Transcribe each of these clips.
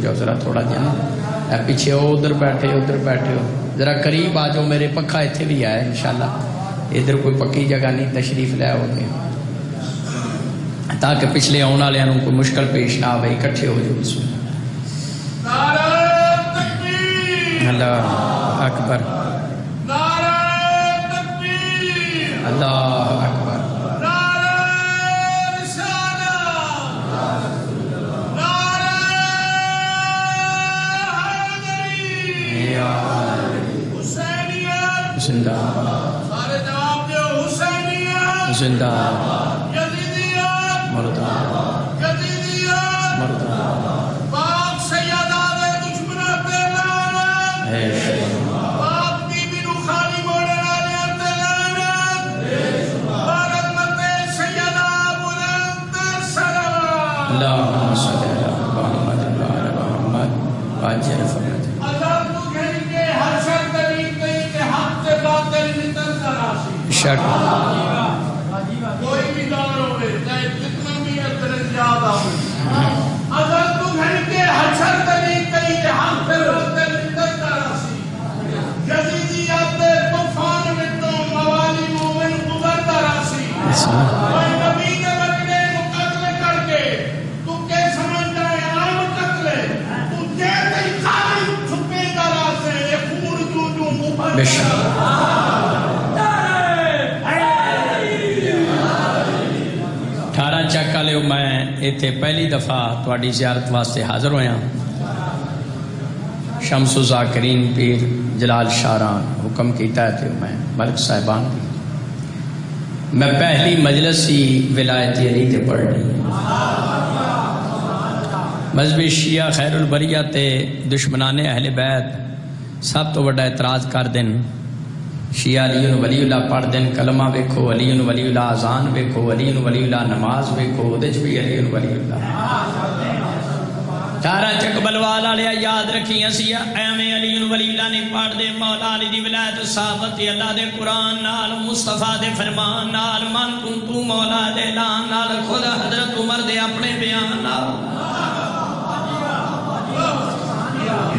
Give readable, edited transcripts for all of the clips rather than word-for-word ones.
جاؤ ذرا تھوڑا جہاں پیچھے ہو ادھر بیٹھے ہو ذرا قریب آ جاؤ میرے پکھا اتنے بھی آئے انشاءاللہ ادھر کوئی پکی جگہ نہیں تشریف لے آؤ گے تاکہ پچھلے آنے والوں کوئی مشکل پیش نہ آئے اکٹھے ہو جاؤ بسم اللہ اکبر اللہ اکبر زندہ زندہ مردہ مردہ باپ سیدہ دے دشمنہ تیلانا باپ بی بی نو خالی موڑے رالے تیلانا بارت متے سیدہ بلند سلام اللہم صلی اللہ محمد محمد باجر فرمت اللہ تو گھر کے ہر شک طریق کئی کے حق سے باطل نتن تراشی شک کوئی بھی دور ہوئے چاہے جتنا بھی اتنے زیادہ ہوئے اگر تو گھر کے حشر طریق کئی کے حق سے باطل نتن تراشی یزیدیات طوفان میں تو موالی مومن قبر تراشی اور نبی کے بکنے کو قتل کر کے تو کے سمجھ جائے عام قتل تو جیتے قائم چھپے تراشے یہ خون جو مبھر چک والے میں اتنے پہلی دفعہ تھوڑی زیارت واسطے حاضر ہویا شمس الذاکرین پیر جلال شاران حکم کیتا ہے تھے میں ملک صاحبان دی میں پہلی مجلس ہی ولایت علی تے پڑھ رہی مذہب شیعہ خیر البریہ تے دشمنان اہل بیت سب تو بڑا اعتراض کر دن شیعہ علی ولی اللہ پڑھ دن کلمہ ویکھو علی ولی اللہ اذان ویکھو علی ولی اللہ نماز ویکھو دج بھی علی ولی اللہ تارا چک بلوال والے یاد رکھیاں سی ایویں علی ولی اللہ نے پڑھ دے مولا علی دی ولایت ثابت اللہ دے قرآن نال مصطفیٰ دے فرمان نال من کنتو مولا دے اعلان نال خدا حضرت عمر دے اپنے بیان نال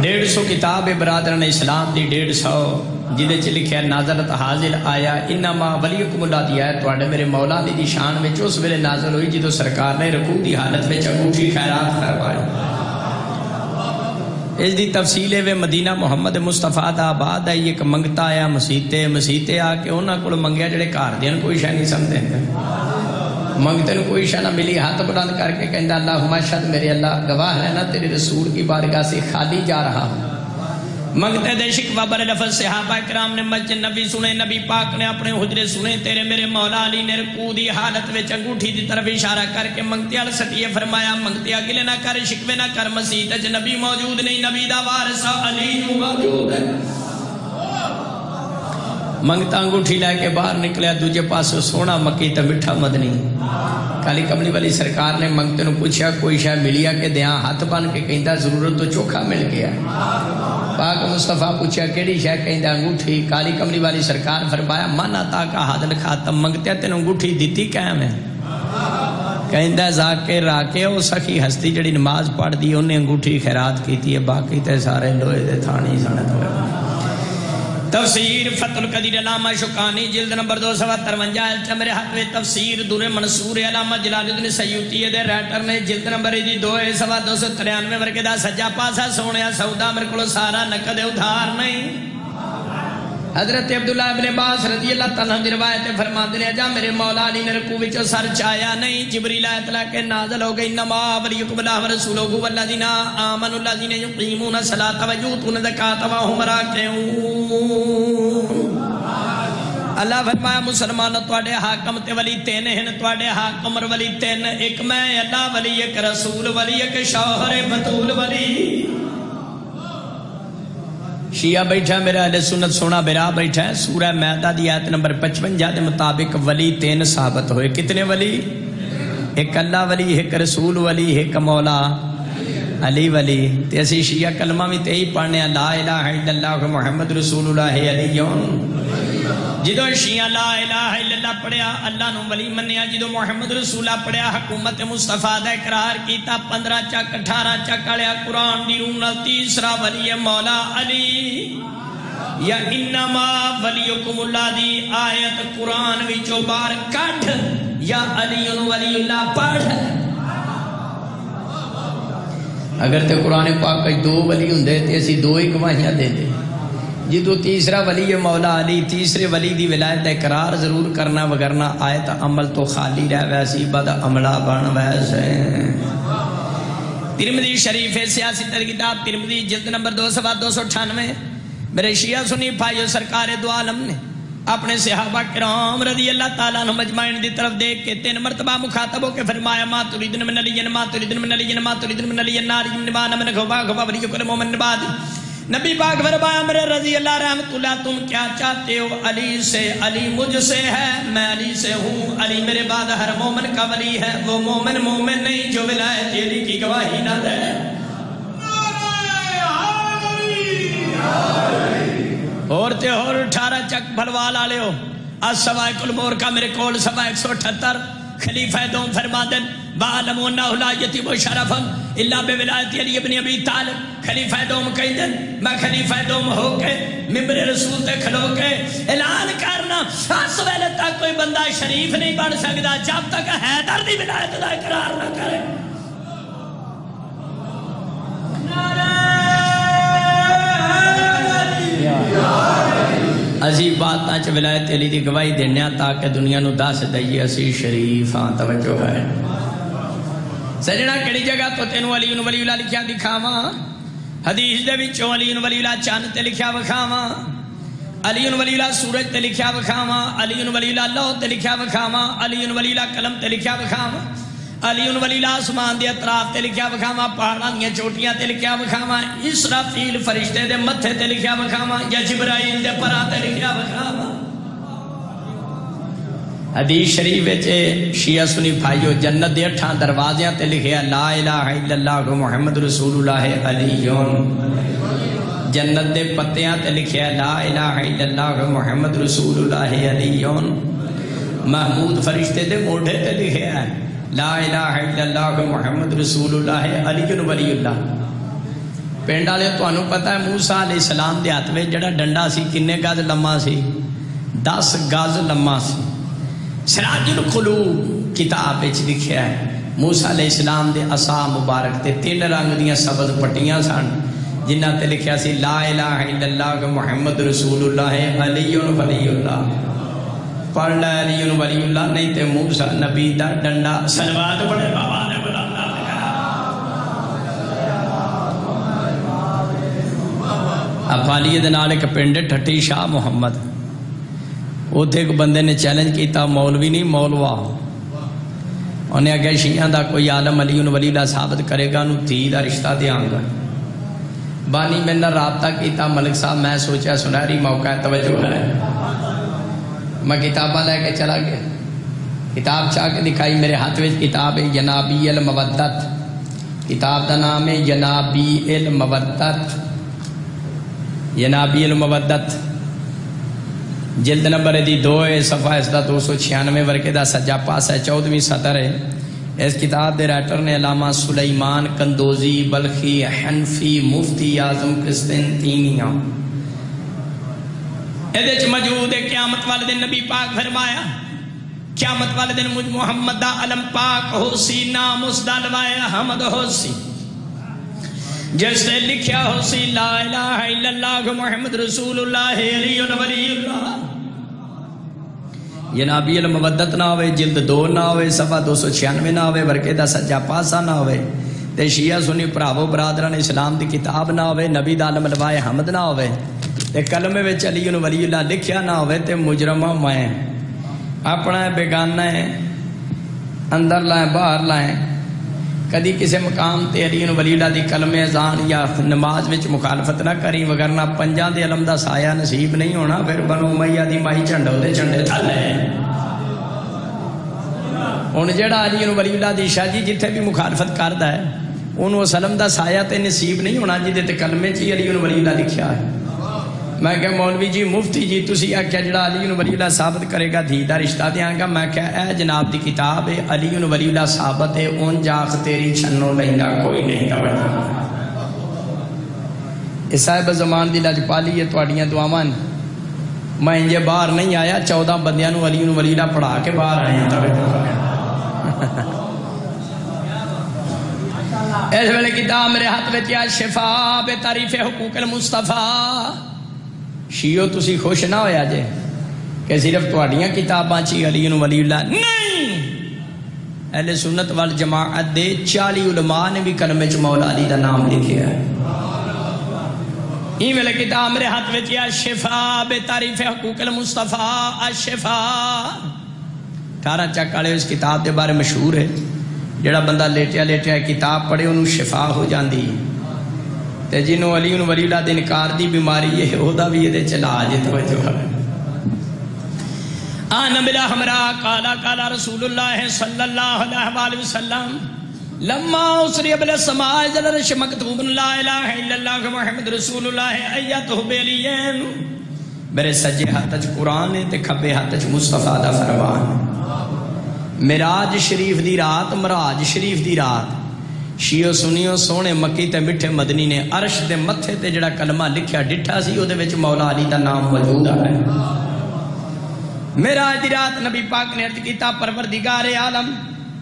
150 کتاب برادران اسلام دی 150 جدے چ لکھیا نازلت حاضر آیا انما ولیکم اللہ دی آیت تواڈے میرے مولا علی دی شان وچ اس ویلے نازل ہوئی جدو سرکار نے رکوع دی حالت وچ انگوٹھی خیرات فرمائی اس دی تفصیل ہے مدینہ محمد مصطفیٰ دا آباد ہے ایک منگتا آیا مسیتے آ کے انہاں کول منگیا جڑے گھر دیاں کوئی شے نہیں سمجھدے منگتے نو کوئی شے نہ ملی ہاتھ بلند کر کے کہندا اللہم اشہد میرے اللہ گواہ ہے نا تیرے رسول کی بارگاہ سے خالی جا رہا ہوں منگتے دے شکوہ بر لفظ صحابہ کرام نے مسجد نبی سنے نبی پاک نے اپنے حجرے سنے تیرے میرے مولا علی نے رکوع دی حالت وچ انگوٹھی دی طرف اشارہ کر کے منگتے ال سٹیے فرمایا منگتے اگلے نہ کر شکوے نہ کر مسیح وچ نبی موجود نہیں نبی دا وارث علی موجود ہے منگتا انگوٹھی لے کے باہر نکلیا دوجے پاس سونا مکی تے میٹھا مدنی کالی کملی والی سرکار نے منگتے نو پوچھا کوئی شے ملیا کہ دیاں ہاتھ بن کے کہندا ضرورت تو چوکھا مل گیا پاک مصطفیٰ پوچھا کیڑی شے کہندا انگوٹھی کالی کملی والی سرکار فرمایا من عطا کا حاضر خاتم منگتے تینوں انگوٹھی دیتی قائم ہے کہندا ذاکر راکے او سخی ہستی جڑی نماز پڑھ دی انہیں انگوٹھی خیرات کیتی ہے باقی تے سارے لوہے دے تھانی سنت ہوئے تفسیر فتح القدیر علامہ شکانی جلد نمبر 253 میرے ہاتھ میں تفسیر دور منصور علامہ جلال الدین سیوطی دے رائٹر نے جلد نمبر 293 ورگے دا سجا پاسا سونیا سودا میرے کو سارا نقد ادھار نہیں حضرت عبداللہ ابن عباس رضی اللہ تعالیٰ عنہ روایت فرماتے ہیں جا میرے مولا علی نے رکوع وچ سر چایا نہیں جبریل آیت لا کے نازل ہو گئی انما ولیکم اللہ ورسولہ والذین آمنوا الذین یقیمون الصلاۃ ویؤتون الزکاۃ وهم راکعون اللہ فرمایا مسلمانوں تواڈے حاکم تے ولی تین ہیں تواڈے حاکم اور ولی تین ایک میں اللہ ولی ایک رسول ولی ایک شوہر بطول ولی شیعہ بیٹھا میرا اہل سنت سونا برا بیٹھا ہے سورہ میدہ دی آیت نمبر 55 دے مطابق ولی تین ثابت ہوئے کتنے ولی ایک اللہ ولی ایک رسول ولی ایک مولا علی ولی تے اسی شیعہ کلمہ میں تے ہی پڑھنے لا الہ الا اللہ محمد رسول اللہ علیہ جدو شیعہ لا الہ الا اللہ پڑھیا اللہ نو ولی منیا، جدو محمد رسولہ پڑھیا حکومت مصطفیٰ دا اقرار کیتا، 15 چک 18 چک آلیا قرآن دی روح نال تیسرا ولی مولا علی یا انما ولیکم اللہ دی آیت قرآن وچوں باہر کڈ یا علی ولی اللہ پڑھ۔ اگر تے قرآن پاک کچھ 2 ولی ہوندے تے اسی 2 ہی گواہیاں دے دے۔ جدو تیسرا ولی مولا علی، تیسرے ولی دی ولایت اقرار ضرور کرنا، وگرنا آیت عمل تو خالی رہ ویسی بد عملہ بن ویسے۔ ترمذی شریف سیاسی تر کتاب ترمذی جلد نمبر 298 میرے شیعہ سنی بھائیو، سرکار دو عالم نے اپنے صحابہ کرام رضی اللہ تعالیٰ عنہ مجمعین دی طرف دیکھ کے 3 مرتبہ مخاطب ہو کے فرمایا ما تريدن من علی ما تريدن من علی ما تريدن من علی نار نبان من غبا غبا ولی کل مومن بعد۔ نبی پاک فرمایا میرے رضی اللہ رحمت اللہ تم کیا چاہتے ہو؟ علی سے، علی مجھ سے ہے، میں علی سے ہوں، علی میرے بعد ہر مومن کا ولی ہے، وہ مومن مومن نہیں جو ولایت علی کی گواہی نہ دے۔ اور تے اور 18 چک بھلوال آلے ہو السوائق المور کا میرے کول سوا 178 خلیفہ دوم فرما دن بَعَلَمُ أَنَّهُ لَا يَتِبُ شَرَفًا إِلَّا بِوِلَایَتِ عَلِيِّ بْنِ أَبِي طالب۔ خلیفہ دوم کہیں دن میں خلیفہ دوم ہو کے ممبر رسول تے کھلو کے اعلان کرنا اس ویلے تک کوئی بندہ شریف نہیں بن سکتا جب تک حیدر دی ولایت دا اقرار نہ کرے۔ عجیب بات آج ولایت علی دی گواہی دینے تاکہ دنیا نو دس دئیے اسی شریف ہاں توجہ ہے۔ سجنہ کڑی جگہ تو تینو علی ولی اللہ لکھیا دکھاواں، حدیث دے وچوں علی ولی اللہ چاند تے لکھیا وکھاواں، علی ولی اللہ سورج تے لکھیا وکھاواں، علی ولی اللہ لوح تے لکھیا وکھاواں، علی ولی اللہ قلم تے لکھیا وکھاواں، علی ولی اللہ آسمان دے اطراف تے لکھیا وکھاواں، پہاڑاں دیاں چوٹیاں تے لکھیا وکھاواں، اسرافیل فرشتے دے متھے تے لکھیا وکھاواں، یا جبرائیل دے پراں تے لکھیا وکھاواں۔ حدیث شریف وچ شیعہ سنی بھائیو جنت دے 8 دروازیاں تے لکھیا لا الہ الا اللہ محمد رسول اللہ علی۔ جنت دے پتیاں تے لکھیا لا الہ الا اللہ محمد رسول اللہ علی۔ محمود فرشتے دے موڑھے تے لکھیا لا الہ الا اللہ محمد رسول اللہ علی ولی اللہ۔ پنڈ والے تانوں پتہ ہے موسیٰ علیہ السلام دے ہاتھ وچ جڑا ڈنڈا سی کنے گز لمبا سی؟ 10 گز لمبا سی۔ سراج القلوب کتاب وچ لکھیا ہے موسیٰ علیہ السلام دے عصا مبارک تے 3 رنگ دیاں سبز پٹیاں سن جنہاں تے لکھیا سی لا الہ الا اللہ محمد رسول اللہ علی ولی اللہ۔ پڑھ لے علی ولی اللہ نہیں تے موسیٰ نبی دا ڈنڈا سلوات پڑھے بابا نے بلانا افالیہ دے نال ایک پنڈ ٹھٹی شاہ محمد، اوتھے ایک بندے نے چیلنج کیتا مولوی نہیں مولوا، انہیں آگیا شیعہ دا کوئی عالم علی ولی اللہ ثابت کرے گا انہوں دھی دا رشتہ دیاں گا۔ بانی میں نے رابطہ کیتا ملک صاحب میں سوچا سنہری موقع ہے توجہ ہے، میں کتابہ لے کے چلا گیا، کتاب چاہ کے دکھائی میرے ہاتھ وچ کتاب ہے جنابی المودت، کتاب دا نام ہے جنابی المودت، جنابی المودت جلد نمبر دی 2 ہے صفحہ اس دا 296 ورکے دا سجا پاس ہے 14ویں سطر ہے۔ اس کتاب دے رائٹر نے علامہ سلیمان کندوزی بلخی حنفی مفتی اعظم قسطنطینیہ ایدے چ موجود ہے قیامت والے دن نبی پاک فرمایا قیامت والے دن مجھ محمد دا علم پاک ہو سی نام اس دا لوائے احمد ہو سی جس سے لکھیا ہو سی لا الہ الا اللہ محمد رسول اللہ علی ولی اللہ۔ جنابی المودت نہ ہوئے جلد 2 نہ ہوئے صفحہ 296 نہ ہوئے ورکے دا سجا پاسا نہ ہوئے تے شیعہ سنی پراو برادران اسلام دی کتاب نہ ہوئے نبی دا علم لوائے حمد نہ ہوئے تے کلمے وچ علی ولی اللہ لکھیا نہ ہوئے تے مجرمہ میں اپنا بیگانہ ہے اندر لائیں باہر لائیں کدی کسی مقام تے علی ولی اللہ دی کلمہ اذان یا نماز وچ مخالفت نہ کری وگرنہ پنجاں دے علم دا سایہ نصیب نہیں ہونا پھر بنو امیہ دی مائی جھنڈو دے جھنڈے تھلے ہن جڑا علی ولی اللہ دی شاہ جی جتھے بھی مخالفت کردا ہے انہوں اس علم دا سایہ تے نصیب نہیں ہونا جدے تے کلمے چ علی ولی اللہ لکھیا ہے میں کہ مولوی جی مفتی جی تسی آکھیا جڑا علی ولی اللہ ثابت کرے گا دھی دا رشتہ دیاں گا. میں کہ اے جناب دی کتاب ہے علی ولی اللہ ثابت ہے اون جاخ تیری چھنو لیندا کوئی نہیں توجہ. اس صاحب زمان دی لجپالی ہے تواڈیاں دعاواں. میں انجے باہر نہیں آیا 14 بندیاں نو علی ولی اللہ پڑھا کے باہر آیا. توجہ اس ویلے کتاب میرے ہاتھ میں کیا شفا بے تعریف حقوق المصطفیٰ. شیعو تسی خوش نہ ہویا جے کہ صرف تواڈیاں کتاباں چی علی ولی اللہ نہیں. اہل سنت والجماعت دے 40 علماء نے بھی کلمے چ مولا علی دا نام لکھیا ہے. این ویلے کتاب میرے ہاتھ میں کیا شفا بے تعریف حقوق المصطفیٰ الشفا. 18 چک والے اس کتاب دے بارے مشہور ہے جڑا بندہ لیٹیا لیٹیا کتاب پڑھے انہوں شفا ہو جاندی تے جنہوں علی ولی اللہ دے انکار دی بیماری ہے او دا بھی یہ دے چلا آجے توجہ ہے. آنا بلا ہمرا قالا قالا رسول اللہ صلی اللہ علیہ وآلہ وسلم لما اسری بالسماء جل رش مکتوب لا الہ الا اللہ محمد رسول اللہ ایتہ بیلین. میرے سجے ہاتھ قرآن ہے تے کھبے ہاتھ مصطفیٰ دا فرمان. معراج شریف دی رات معراج شریف دی رات شیعو سنیو سونے مکی تے مٹھے مدنی نے عرش دے متھے تے جڑا کلمہ لکھیا ڈٹھا سی او دے وچ مولا علی دا نام موجود ہے. معراج دی رات نبی پاک نے عرض کیتا پروردگار عالم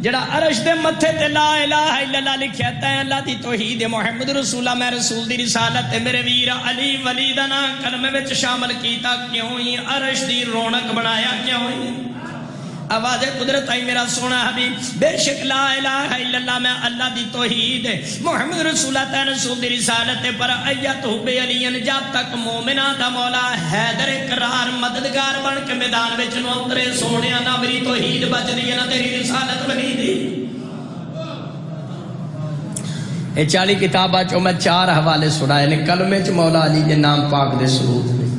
جڑا عرش دے متھے تے لا الہ الا اللہ لکھیا تے اللہ دی توحید محمد رسول اللہ میں رسول دی رسالت تے میرے ویر علی ولی دا نام کلمے وچ شامل کیتا کیوں ہی عرش دی رونق بنایا کیوں ہی. آواز قدرت آئی میرا سونا حبیب بے شک لا الہ الا اللہ میں اللہ دی توحید محمد رسول اللہ رسول دی رسالت پر ایت حب علی جب تک مومنہ دا مولا حیدر قرار مددگار بن کے میدان وچ نو اترے سونیا نہ میری توحید بچ دی نہ تیری رسالت بنی دی. اے 40 کتاباں چوں میں 4 حوالے سنائے نے کلمے چ مولا علی دے نام پاک دے سرود نے.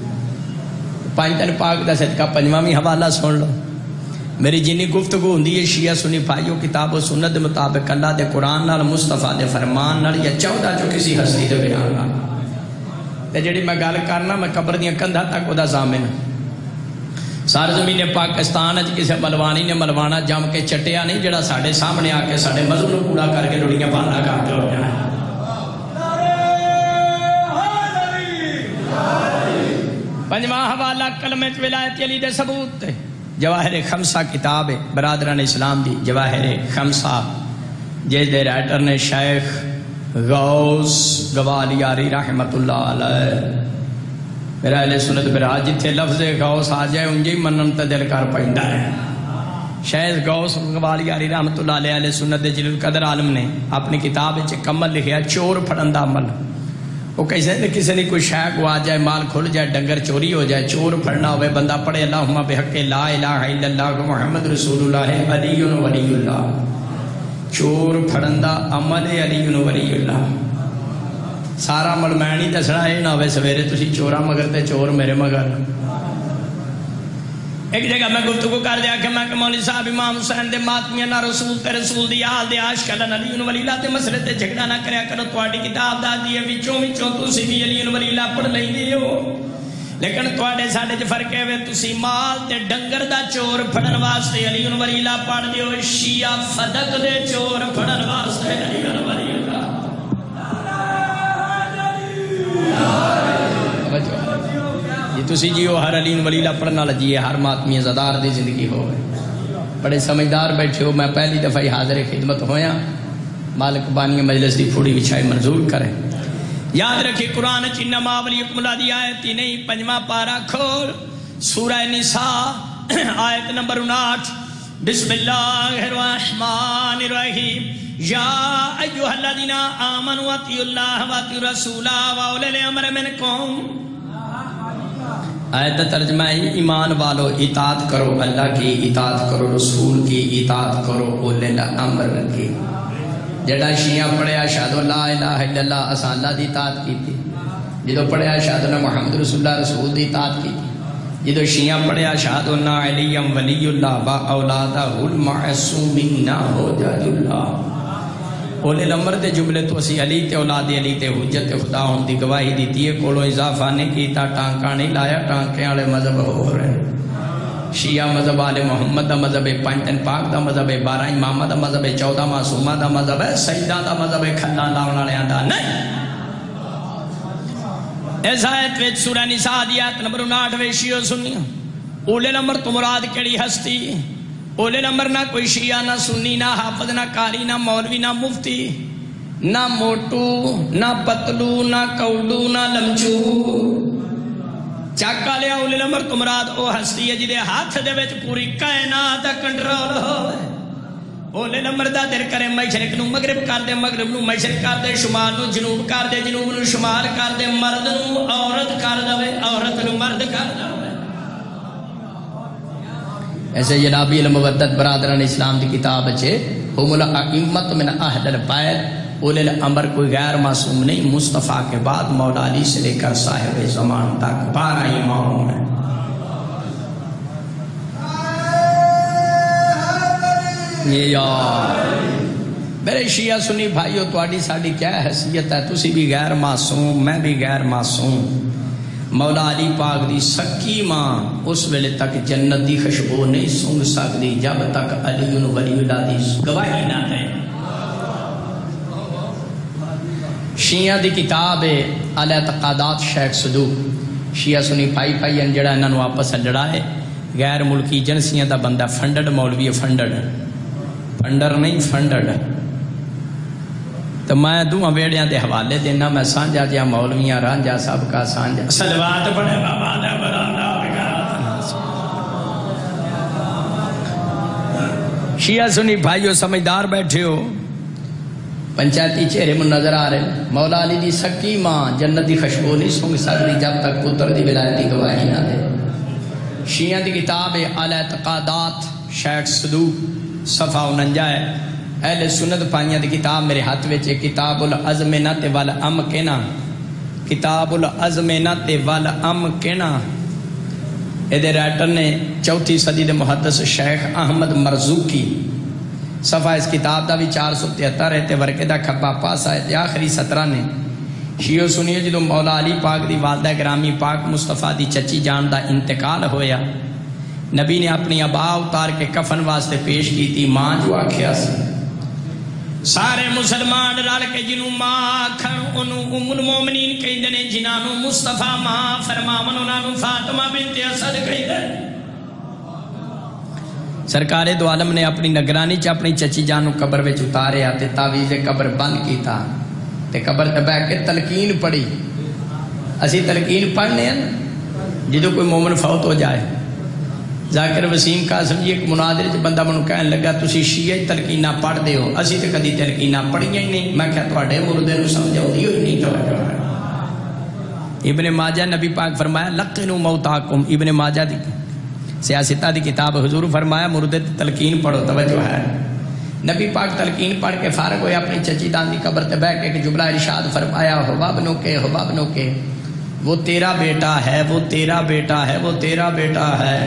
5 دن پاک دا صدقہ 5واں حوالہ سن لو. میری جنی گفتگو ہوندی ہے شیعہ سنی بھائیو کتاب و سنت دے مطابق اللہ دے قرآن نال مصطفیٰ دے فرمان نال یا 14 جو کسی ہستی دے بیان نال. تے جڑی میں گل کرنا میں قبر دیاں کندھاں تک دا ضامن. سرزمین پاکستان وچ کسی ملوانی نے ملوانا جم کے چٹیا نہیں جڑا ساڈے سامنے آ کے ساڈے مذہب نوں کوڑا کر کے لڑیاں پانا کر کے ہو جائے. پنجواں حوالہ کلمے چ ولایت علی دے ثبوت تے جواہر خمسہ کتاب ہے برادران اسلام دی جواہر خمسہ جس دے رائٹر نے شیخ غوث گوالیاری رحمت اللہ علیہ. میرا اہل سنت برا جتھے لفظ غوث آ جائے انجے ہی منن تے دل کر پیندا ہے. شیخ غوث گوالیاری رحمت اللہ علیہ اہل سنت دے جلیل القدر عالم نے اپنی کتاب وچ ایک عمل لکھیا چور پھڑن دا عمل. وہ کسی نے کوئی شے کو آ جائے مال کھل جائے ڈنگر چوری ہو جائے چور پھڑنا ہوئے بندہ پڑھے اللہم بحق لا الہ الا اللہ محمد رسول اللہ علی ولی اللہ. چور پھڑن دا عمل علی ولی اللہ. سارا عمل میں نہیں دسنا یہ نہ ہوئے سویرے تسی چورا مگر تے چور میرے مگر. ایک جگہ میں گفتگو کر دیا کہ میں کہ مولی صاحب امام حسین دے ماتمیاں نہ رسول تے رسول دی آل دے عاشق اللہ علی ولی اللہ تے مسئلے تے جھگڑا نہ کریا کرو. تواڈی کتاب دا دی وچوں تسی بھی علی ولی اللہ پڑھ لیندے ہو لیکن تواڈے ساڈے وچ فرق ہے تسی مال تے ڈنگر دا چور پھڑن واسطے علی ولی اللہ پڑھ دیو شیعہ فدق دے چور پھڑن واسطے علی ولی اللہ. تسی جیو ہر علی ولی اللہ پڑھنا لجیے ہر ماتمی زدار دی زندگی ہو. بڑے سمجھدار بیٹھے ہو. میں پہلی دفعہ حاضر خدمت ہویا. مالک بانی مجلس دی پھوڑی بچھائی منظور کریں. یاد رکھیں قرآن انما ولیکم اللہ دی آیت ہی نہیں 5واں پارہ کھول سورہ نساء آیت نمبر 59 بسم اللہ الرحمن الرحیم یا ایوہ الذین آمنوا اطیعوا اللہ واطیعوا الرسول واولی الامر منکم. آیت ترجمہ ہے ایمان والو اطاعت کرو اللہ کی اطاعت کرو رسول کی اطاعت کرو اولی الامر کی. جڑا شیعہ پڑھیا اشہد لا الہ الا اللہ اساں اللہ دی اطاعت کیتی. جدو پڑھیا اشہد ان محمد رسول اللہ رسول دی اطاعت کیتی. جدو شیعہ پڑھیا اشہد ان علی ولی اللہ و اولادہ المعصومین حجج اللہ. اولے الامر دے جملے تو اسی علی تے اولاد علی تے حجت خدا ہون دی گواہی دیتی ہے، کولوں اضافہ نہیں کیتا، ٹانکا نہیں لایا، ٹانکے والے مذہب ہو رہے ہیں۔ شیعہ مذہب آل محمد دا مذہب ہے، پنج پاک دا مذہب ہے، 12 امامہ دا مذہب ہے، 14 معصومہ دا مذہب ہے، سجدہ دا مذہب ہے، کھلا لاؤن والےاں دا نہیں۔ اس آیت وچ سورہ نساء دی آیت نمبر 59 شیعہ سنیاں، اولے الامر تو مراد کیڑی ہستی؟ اولے الامر نہ کوئی شیعہ، نہ سنی، نہ حافظ، نہ قاری، نہ مولوی، نہ مفتی، نہ موٹو، نہ پتلو، نہ کوڈو، نہ لمچو۔ چاکا لیا اولے الامر تو مراد او ہستی ہے جدے ہاتھ دے وچ پوری کائنات دا کنٹرول ہوئے۔ اولے الامر دا در کرے مشرق نو مغرب کر دے، مغرب نو مشرق کر دے، شمال نو جنوب کر دے، جنوب نو شمال کر دے، مرد نو عورت کر دے، عورت نو مرد کر دے۔ ایسے جنابی المودت برادران اسلام دی کتاب چھے ہم الائمت من اہل البیت، اولے الامر کوئی غیر معصوم نہیں، مصطفیٰ کے بعد مولا علی سے لے کر صاحب زمان تک 12 امام ہیں۔ یہ یار میرے شیعہ سنی بھائیو، تواڈی ساڈی کیا حیثیت ہے؟ تسی بھی غیر معصوم، میں بھی غیر معصوم۔ مولا علی پاک دی سکی ماں اس ویلے تک جنت دی خوشبو نہیں سونگ سکتی جب تک علی ولی اللہ دی گواہی نہ دے۔ شیعہ دی کتاب ہے الاعتقادات شیخ صدوق، شیعہ سنی پائی پائی انجڑا انہاں نو آپس لڑائے، غیر ملکی ایجنسیاں دا بندہ فنڈڈ مولوی فنڈڈ، فنڈر نہیں فنڈڈ۔ تو میں دو ویڑیاں دے حوالے دینا، میں سانجا جا مولویاں رانجا سب کا سانجا صلوات پڑھے بابا دا برادا شیعہ سنی بھائیو سمجھدار بیٹھے ہو، پنچایتی چہرے من نظر آ رہے۔ مولا علی دی سکی ماں جنت دی خوشبو نہیں سونگ سکتی جب تک پتر دی ولایت دی گواہی نہ دے۔ شیعہ دی کتاب ہے الاعتقادات شیخ صدوق، صفحہ 49 ہے۔ اہل سنت پائیاں دی کتاب میرے ہاتھ وچ کتاب العزمنت والامکنہ، کتاب العزمنت والامکنہ، ایدے رائٹر نے 4 صدی دے محدث شیخ احمد مرزوقی، صفحہ اس کتاب دا بھی 473 ہے تے ورقے دا کھبا پاسا ہے تے آخری 17 نے۔ شیعہ سنیے جدو مولا علی پاک دی والدہ گرامی پاک مصطفیٰ دی چچی جان دا انتقال ہویا، نبی نے اپنی ابا اتار کے کفن واسطے پیش کی تھی، ماں جو آکھیا سی سارے مسلمان رل کے جنوں ماں آکھن انہوں ام المومنین کہندے نے، جنہاں مصطفیٰ ماں فرماون انہاں نوں فاطمہ بنت اسد کہندے۔ سرکار دو عالم نے اپنی نگرانی چ اپنی چچی جان قبر وچ اتاریا تے تعویذ قبر بند کیتا تے قبر تے بیٹھ کے تلقین پڑھی۔ اسی تلقین پڑھنے ہیں جدو کوئی مومن فوت ہو جائے۔ ذاکر وسیم قاسم جی ایک مناظر چ بندہ منوں کہن لگا تسی شیعہ تلقیناں پڑھ دے ہو، اسی تے کدی تلقیناں پڑھیاں ہی نہیں۔ میں کہا تواڈے مردے نوں سمجھاؤندی ہوئی نہیں توجہ۔ ابن ماجہ نبی پاک فرمایا لقنوا موتاکم، ابن ماجہ دی سیاستہ دی کتاب حضور فرمایا مردے تلقین پڑھو، توجہ ہے۔ نبی پاک تلقین پڑھ کے فارغ ہوئے اپنی چچی دان دی قبر تے بیٹھ کے جملہ ارشاد فرمایا ہوا بنو کے وہ تیرا بیٹا ہے، وہ تیرا بیٹا ہے، وہ تیرا بیٹا ہے۔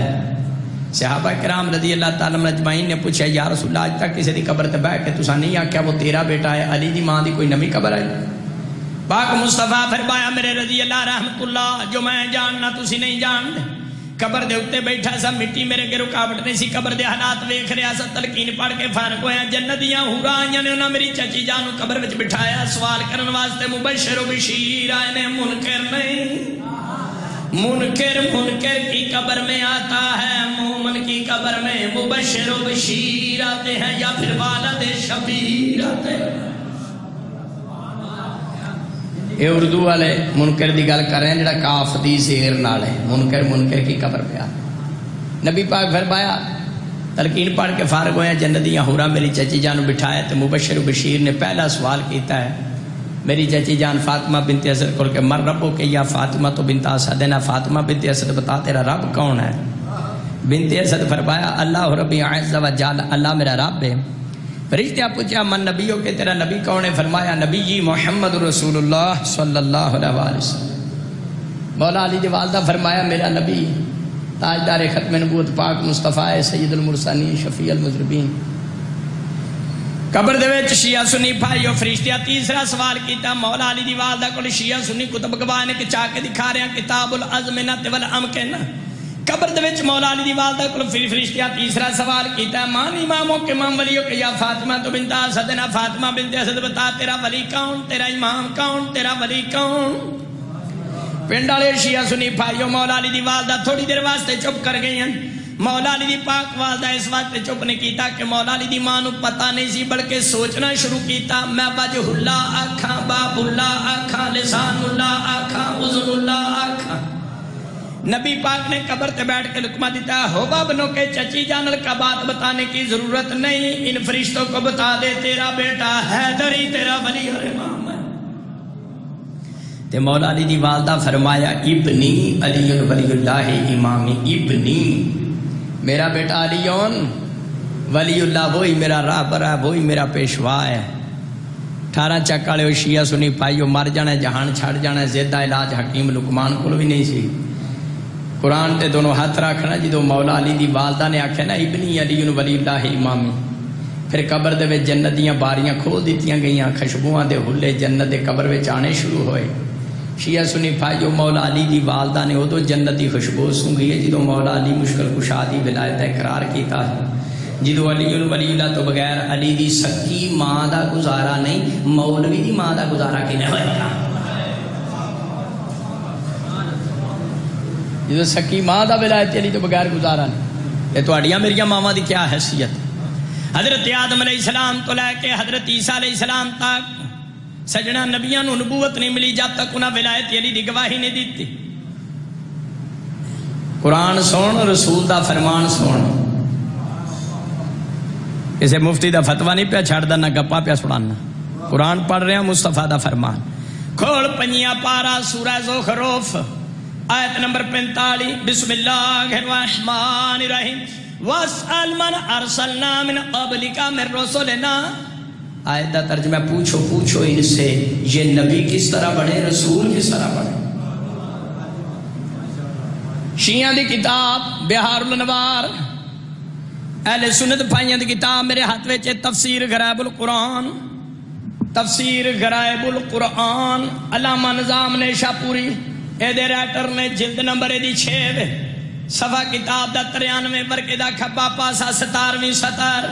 صحابہ کرام رضی اللہ تعالیٰ اجمعین نے پوچھا یا رسول اللہ آج تک کسی دی قبر تے بیٹھ کے تساں نہیں آکھیا وہ تیرا بیٹا ہے، علی دی ماں دی کوئی نمی قبر آئی؟ پاک مصطفیٰ فرمایا میرے رضی اللہ رحمت اللہ جو میں جاننا تسی نہیں جان دے، قبر دے اتے بیٹھا سا مٹی میرے کے رکاوٹ نہیں سی، قبر دے حالات ویکھ رہا سا، تلقین پڑھ کے فارغ ہویا، جنتیاں حوراں آئیاں نے انہاں میری چچی جان نوں قبر وچ بٹھایا، سوال کرن واسطے مبشر و بشیر آئے نے، منکر نہیں۔ منکر کی قبر میں آتا ہے، مومن کی قبر میں مبشر و بشیر آتے ہیں یا پھر والد شبیر آتے ہیں۔ یہ اردو والے منکر دی گل کر رہے ہیں جڑا کاف دی زیر نال ہے، منکر کی قبر پہ آتا۔ نبی پاک فرمایا تلقین پڑھ کے فارغ ہویا، جنتیاں حوراں میری چچی جان بٹھایا تو مبشر و بشیر نے پہلا سوال کیتا ہے میری چچی جان فاطمہ بنت اسد کھول کے مر ربو کہ یا فاطمہ تو بنت اسد ہے نا، فاطمہ بنت اسد بتا تیرا رب کون ہے؟ بنت اسد فرمایا اللہ ربی عز و جل، اللہ میرا رب ہے۔ فرشتہ پوچھا من نبیوں کہ تیرا نبی کون ہے؟ فرمایا نبی جی محمد رسول اللہ صلی اللہ علیہ وسلم۔ مولا علی دی والدہ فرمایا میرا نبی تاجدار ختم نبوت پاک مصطفیٰ سید المرسلین شفیع المذنبین۔ قبر دے وچ شیعہ سنی بھائیو فرشتیاں تیسرا سوال کیتا مولا علی دی والدہ کول شیعہ سنی کتب گواہ نے کہ چاہ کے دکھا رہے ہیں کتاب الازمنۃ والامکن قبر دے وچ مولا علی دی والدہ کول فرشتیاں تیسرا سوال کیتا مان اماموں کے امام ولیوں کہ یا فاطمہ تو بنت اسدنا فاطمہ بنت اسد بتا تیرا ولی کون تیرا امام کون تیرا ولی کون پنڈ والے شیعہ سنی بھائیو مولا علی دی والدہ تھوڑی دیر واسطے چپ کر گئی ہیں مولا علی دی پاک والدہ اس واسطے چپ نہیں کیتا کہ مولا علی دی ماں نو پتہ نہیں سی بلکہ سوچنا شروع کیتا میں وجہ اللہ آکھاں باب اللہ آکھاں لسان اللہ آکھاں اذن اللہ آکھاں نبی پاک نے قبر تے بیٹھ کے لقمہ دیتا ہو بابنوں کے چچی جانل کا بات بتانے کی ضرورت نہیں ان فرشتوں کو بتا دے تیرا بیٹا حیدر ہی تیرا ولی اور امام ہے تے مولا علی دی والدہ فرمایا ابنی علی ولی اللہ امامی ابنی میرا بیٹا علیون ولی اللہ وہی میرا رہبر ہے وہی میرا پیشوا ہے 18 چک والے شیعہ سنی پائیو مر جانا جہان چھڑ جانا زیدہ علاج حکیم لقمان کو بھی نہیں سی قرآن تے دونوں ہاتھ رکھنا جدو مولا علی دی والدہ نے آکھے نا ابنی علی ولی اللہ امامی پھر قبر دے وچ جنت دیاں باریاں کھول دیتیاں گئیاں خشبوہاں دے ہلے جنت دے قبر وچ آنے شروع ہوئے شیعہ سنی بھائیو مولا علی دی والدہ نے ادو جنت دی خوشبو سونگھی ہے جدو مولا علی مشکل کشا دی ولایت اقرار کیتا ہے جدو علی ولی اللہ تو بغیر علی دی سکی ماں دا گزارا نہیں مولوی دی ماں دا گزارا کی نہیں ہوئے جدو سکی ماں دا ولایت علی تو بغیر گزارا نہیں یہ تو اڑیاں میریاں ماما دی کیا حیثیت حضرت آدم علیہ السلام تو لے کے حضرت عیسیٰ علیہ السلام تک سجنا نبیاں نو نبوت نہیں ملی جب تک انہاں ولایت علی دی گواہی نہیں دیتی قرآن سن رسول دا فرمان سن اسے مفتی دا فتوہ نہیں پیا چھڑ دا نہ گپا پیا سنانا قرآن پڑھ رہے ہیں مصطفیٰ دا فرمان کھول پنجیاں پارا سورہ زخرف آیت نمبر 45 بسم اللہ الرحمن الرحیم وَاسْأَلْ مَنْ أَرْسَلْنَا مِنْ قَبْلِكَ مِنْ رُسُلِنَا آیت دا ترجمہ پوچھو ان سے یہ نبی کس طرح بڑھے رسول کس طرح بڑھے شیعہ دی کتاب بہار الانوار اہل سنت بھائیاں دی کتاب میرے ہاتھ وچ تفسیر غرائب القرآن تفسیر غرائب القرآن علامہ نظام نے شاپوری اے دے رائٹر نے جلد نمبر دی 6 صفحہ کتاب دا 93 ورقے دا کھبا پاسا 17ویں سطر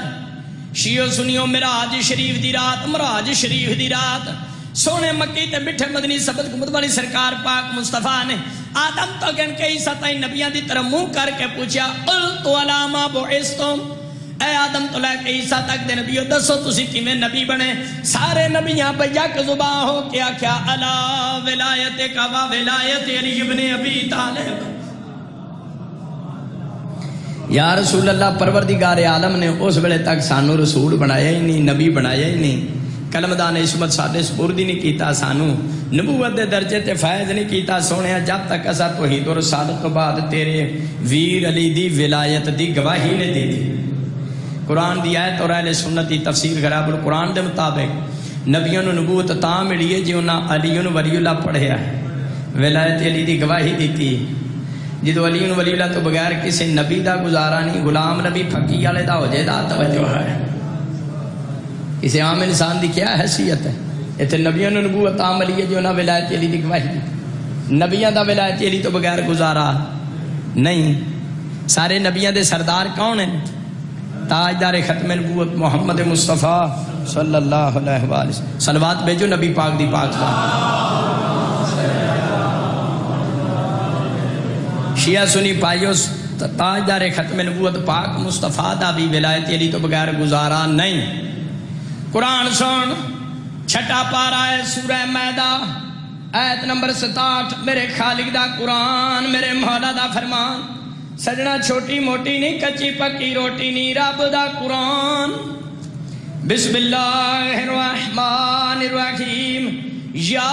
شیعہ سنیوں مراج شریف دی رات مراج شریف دی رات سونے مکی تے مٹھے مدنی سبت گمت والی سرکار پاک مصطفیٰ نے آدم تو گن کے عیسیٰ تائیں نبیان دی طرح منہ کر کے پوچھا قلتو علاما بعثتم اے آدم تو لے کے عیسیٰ تک دے نبیو دسو تسی کی میں نبی بنے سارے نبیاں بیک زباں ہو کیا علا ولایت کا و ولایت علی ابن ابی طالب یا رسول اللہ پروردگار عالم نے اس ویلے تک سانو رسول بنایا ہی نہیں نبی بنایا ہی نہیں کلمدان عصمت سادے سپرد ہی نہیں کیتا سانو نبوت دے درجے تے فائز نہیں کیتا سونے جب تک اسا توحید و رسالت تو بعد تیرے ویر علی دی ولایت دی گواہی نے دی تھی قرآن دی آیت اور اہل سنت دی تفسیر غرائب القرآن دے مطابق نبیوں نے نبوت تاں ملی ہے جو انہاں علی ولی اللہ پڑھیا ہے ولایت علی دی گواہی دیتی جدو علی ولی اللہ تو بغیر کسی نبی دا گزارا نہیں غلام نبی پھکی والے دا ہو جائے دا توجہ ہے کسی عام انسان دی کیا حیثیت ہے اتنے نبیوں نے نبوت عام علی ہے جو نہ ولایت علی دی گواہی دی نبیوں دا ولایت علی تو بغیر گزارا نہیں سارے نبیوں دے سردار کون ہیں تاجدار ختم نبوت محمد مصطفیٰ صلی اللہ علیہ وآلہ صلوات بھیجو نبی پاک دی پاک شیعہ سنی پائیو تاجدار ختم نبوت پاک مصطفیٰ دا بھی ولایت علی تو بغیر گزارا نہیں قرآن سن چھٹا پارا ہے سورہ میدہ آیت نمبر 67 میرے خالق دا قرآن میرے مولا دا فرمان سجنا چھوٹی موٹی نہیں کچی پکی روٹی نہیں رب دا قرآن بسم اللہ الرحمن الرحیم یا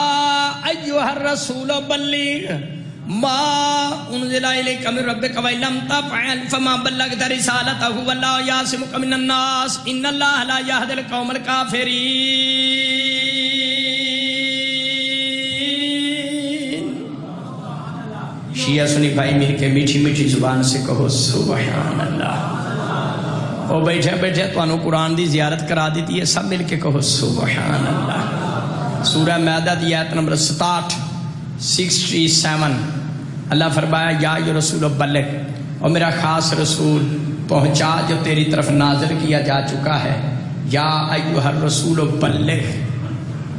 ایوہ الرسول بلیغ ما انزل الیک من ربک وَإِلَّمْ تَفْعَلْ فَمَا بَلَّغْتَ رِسَالَتَهُ وَاللَّهُ يَعْصِمُكَ مِنَ النَّاسِ إِنَّ اللَّهَ لَا يَهْدِي الْقَوْمَ الْكَافِرِينَ شیعہ سنی بھائی مل کے میٹھی میٹھی زبان سے کہو سبحان اللہ وہ بیٹھے بیٹھے تو انہوں قرآن دی زیارت کرا دیتی ہے، سب مل کے کہو سبحان اللہ۔ سورہ مائدہ دی آیت نمبر 67 اللہ فرمایا یا رسول بلغ، اور میرا خاص رسول پہنچا جو تیری طرف نازل کیا جا چکا ہے، یا ایھا الرسول بلغ،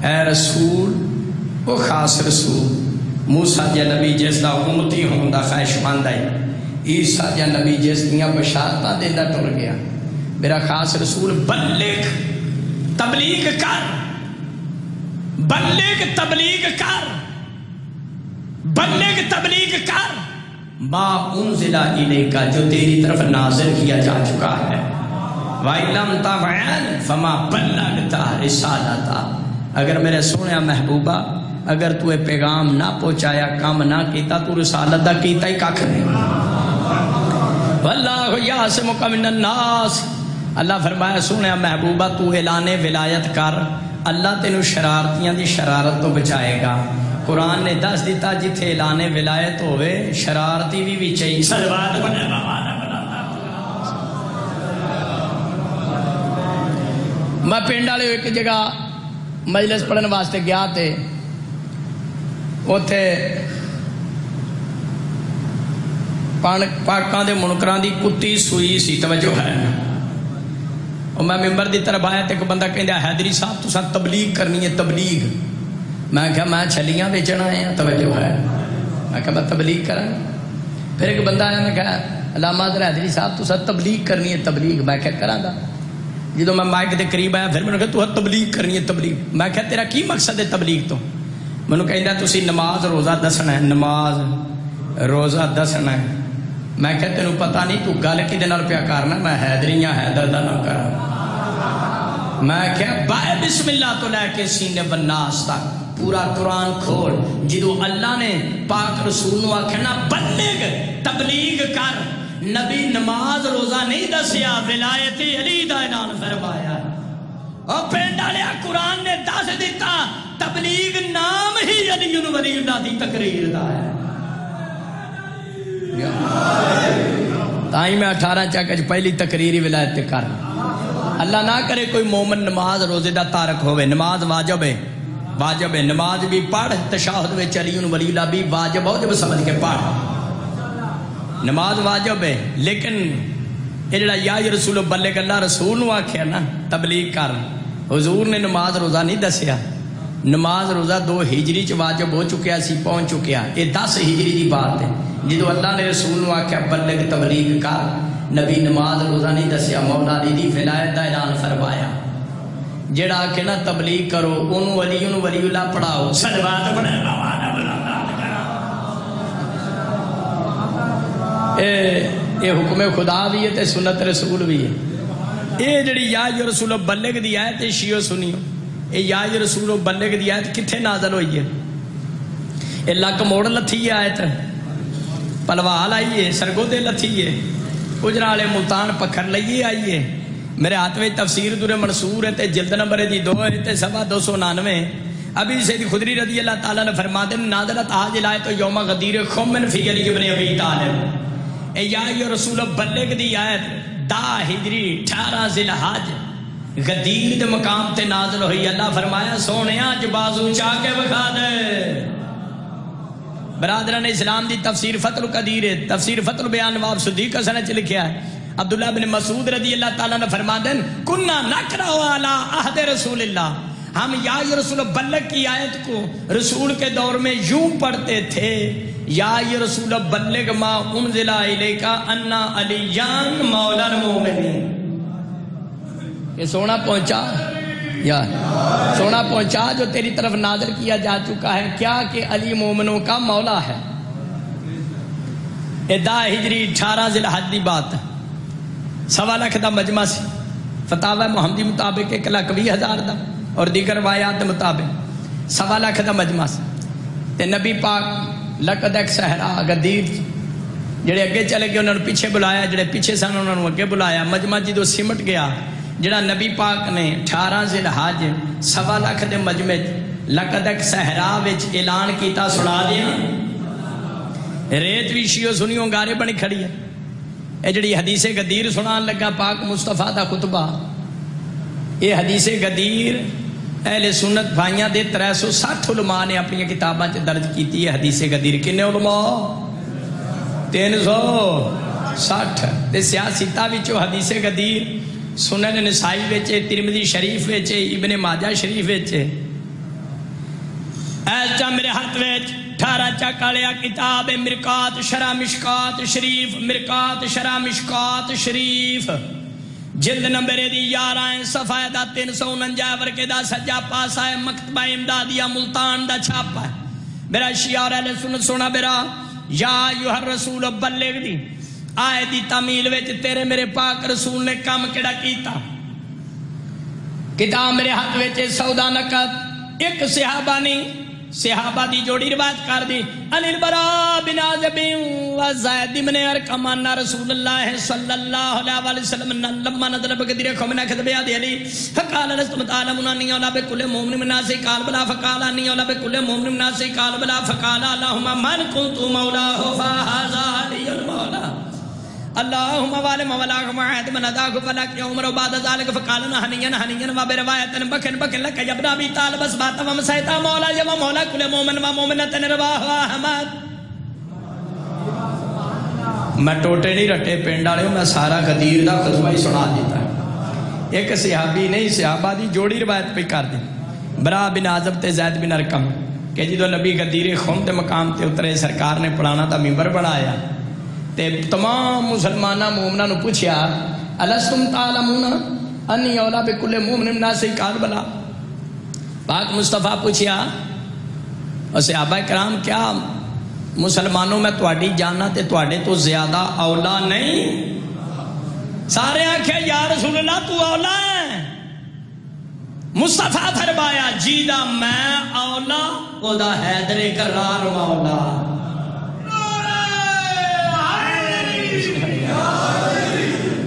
اے رسول وہ خاص رسول، موسیٰ جا نبی جس دا امتی ہوں دا خواہش مند ہے، عیسیٰ جا نبی جس دیاں بشارتاں دیندہ ٹر گیا، میرا خاص رسول بلغ، تبلیغ کر، بلغ تبلیغ کر، بلغ تبلیغ کر ما انزل الیک، جو تیری طرف نازل کیا جا چکا ہے، وَإِلَّمْ تَفْعَلْ فَمَا بَلَّغْتَ رِسَالَتَهُ، اگر میرے سونے محبوبہ اگر تو یہ پیغام نہ پہنچایا، کام نہ کیتا، تو رسالت دا کیتا ہی کاکھ نہیں۔ وَاللَّهُ يَعْصِمُكَ مِنَ النَّاسِ، اللہ فرمایا سونے محبوبہ تو اعلان ولایت کر، اللہ تینوں شرارتیاں دی شرارت تو بچائے گا۔ قرآن نے دس دیتا جتھے اعلان ولایت ہوئے شرارتی بھی چاہیے، صلوات بنے میں پنڈ والے ایک جگہ مجلس پڑھن واسطے گیا تے اوتھے پاکاں دے منکراں دی کتی سوئی سی، توجہ ہے، اور میں ممبر دی طرف آیا تے ایک بندہ کہندا حیدری صاحب تساں تبلیغ کرنی ہے، تبلیغ۔ میں کہا میں چھلیاں بیچنا آیا، توجہ ہے، میں کہا میں تبلیغ کراں۔ پھر ایک بندہ آیا، میں کہا علامہ حیدری صاحب تساں تبلیغ کرنی ہے، تبلیغ۔ میں کہا کراں گا۔ جدو میں مائک دے قریب آیا پھر میں نے کہا تو تبلیغ کرنی ہے، تبلیغ۔ میں کہا تیرا کی مقصد ہے تبلیغ تو؟ میں نے کہا تسی نماز روزہ دسنا ہے، نماز روزہ دسنا ہے۔ میں کہا تینوں پتہ نہیں تو گل کدے نال پیا کرنا، میں حیدری ہاں، حیدر دا نہ کر۔ میں کہا بائے بسم اللہ تو لے کے سینے بناس تک پورا قرآن کھول، جدو اللہ نے پاک رسول نو آکھنا بلغ تبلیغ کر، نبی نماز روزہ نہیں دسیا، ولایت علی دا اعلان فرمایا، اور پنڈ والیا قرآن نے دس دیتا تبلیغ نام ہی علی ولی اللہ دی تقریر دا ہے۔ تائیں میں 18 چکج پہلی تقریری ولایت تے کر، اللہ نہ کرے کوئی مومن نماز روزے دا تارک ہوئے، نماز واجب ہے، واجب ہے، نماز بھی پڑھ، تشہد میں علی ولی اللہ بھی واجب ہو، جب سمجھ کے پڑھ، نماز واجب ہے۔ لیکن یہ جڑا یا رسول بلغ، اللہ رسول نو آکھیا نا تبلیغ کر، حضور نے نماز روزہ نہیں دسیا، نماز روزہ 2 ہجری چ واجب ہو چکیا سی، پہنچ چکیا، یہ 10 ہجری دی بات ہے، جدو اللہ نے رسول نو آکھیا بلغ تبلیغ کر، نبی نماز روزہ نہیں دسیا، مولا علی دی ولایت دا اعلان فرمایا۔ جڑا آکھے نا تبلیغ کرو انہوں ولی اللہ پڑھاؤ، صلوات پڑھے اے حکم خدا بھی ہے تے سنت رسول بھی ہے۔ اے جڑی یا رسول بلغ دی آیت شیعہ سنیو، اے یا رسول بلغ دی آیت کتھے نازل ہوئی ہے؟ اے لک موڑ لتھی آیت، پلوال آئیے، سرگودے لتھی ہے، اجرا والے ملتان پکھر لئیے آئیے۔ میرے ہاتھ میں تفسیر دور منصور ہے تے جلد نمبر دی 2 ہے تے 299۔ ابھی سید خدری رضی اللہ تعالیٰ نے فرما دے نازلت حاج الایت یوم غدیر خمن فی علی ابن ابی طالب، اے یا رسول بلغ دی آیت 10 ہجری 18 ذی الحج غدیر دے مقام تے نازل ہوئی۔ اللہ فرمایا سونیا جو بازو چاہ کے بکھا دے۔ برادران اسلام دی تفسیر فتح القدیر ہے، تفسیر فتح البیان نواب صدیق حسن چ لکھیا ہے، عبداللہ بن مسعود رضی اللہ تعالیٰ نے فرما دیں کننا نقرأ علی عہد رسول اللہ، ہم یا رسول بلغ کی آیت کو رسول کے دور میں یوں پڑھتے تھے، یا رسول بلغ ما انزل الیک انا علیان مولا المؤمنین۔ یہ سونا پہنچا یا سونا پہنچا جو تیری طرف نازل کیا جا چکا ہے، کیا کہ علی مومنوں کا مولا ہے۔ 10 ہجری 18 ذی الحج دی بات ہے، 1.25 لاکھ دا مجمع سی، فتاوی محمدی مطابق 1,20,000 دا، اور دیگر روایات مطابق 1.25 لاکھ دا مجمع سی۔ تے نبی پاک لقد ایک صحرا غدیر، جڑے اگے چلے گئے انہوں نے پیچھے بلایا، جڑے پیچھے سن انہوں نے اگے بلایا، مجمع جدو سمٹ گیا، جڑا نبی پاک نے 18 ذی الحج 1.25 لاکھ دے مجمع لقد ایک صحرا وچ اعلان کیتا، سنا دیا ریت بھی شیو سنیوں گارے بنی کھڑی ہے، اے جڑی حدیث غدیر سنان لگا پاک مصطفیٰ دا خطبہ، یہ حدیث غدیر اہل سنت بھائیاں دے 360 علماء نے اپنی کتاباں چ درج کیتی ہے حدیث غدیر. کنے علماء؟ 360. تے سیاستہ وچوں حدیث غدیر سنن نسائی وچ، ترمذی شریف وچ، ابن ماجہ شریف وچ. ایسا میرے ہاتھ وچ 18 چک والیا کتاب مرقات شرح مشکات شریف، مرقات شرح مشکات شریف، جلد نمبر دی 11 صفحہ دا 349 ورقے دا سجا پاسا ہے، مکتبہ امدادیہ ملتان دا چھاپا ہے. میرا شیعہ اور اہل سنت سونا میرا یا ایھا الرسول بلغ دی آئے دی تعمیل وچ تیرے میرے پاک رسول نے کام کیڑا کیتا. کتاب میرے ہاتھ وچ سودا نقد ایک صحابہ نے صحابہ دی جوڑی روایت کر دی. عن البراء بن عازب و زید بن ارقم ان رسول اللہ صلی اللہ علیہ وسلم لما نزل بغدیر قومنا كتب يا علی فقال لستم تعلمون اني اولى بكل مؤمن من الناس قال بلا فقال اني اولى بكل مؤمن من الناس قال بلا فقال اللهم من كنت مولاه فهذا علي المولى اللهم وال مولاكم عهد من ذاك فلك يوم بعد ذلك فقال هنيا وبروايه بكن لك يا ابن ابي طالب اسبات ومسيت مولا يا مولا كل مؤمن ومؤمنه رواه احمد. میں ٹوٹے نہیں رٹے پنڈ والے، میں سارا غدیر دا خطبہ ہی سنا دیتا ہے. ایک صحابی نہیں صحابہ دی جوڑی روایت پہ کر دی. برا بن عازب تے زید بن ارقم کہ جدو نبی غدیر قوم تے مقام تے اترے سرکار نے پڑھانا تا منبر بنایا تے تمام مسلمانہ مومنہ نو پوچھیا الستم تعلمون انی اولا بکل مومن من الناس قال بلا. پاک مصطفیٰ پوچھیا اور صحابہ کرام کیا مسلمانوں میں تواڈی جانا تے تواڈے تو زیادہ اولا نہیں؟ سارے آنکھیں یا رسول اللہ تو اولا ہے. مصطفیٰ فرمایا جیدہ میں اولا او دا حیدر کرار مولا.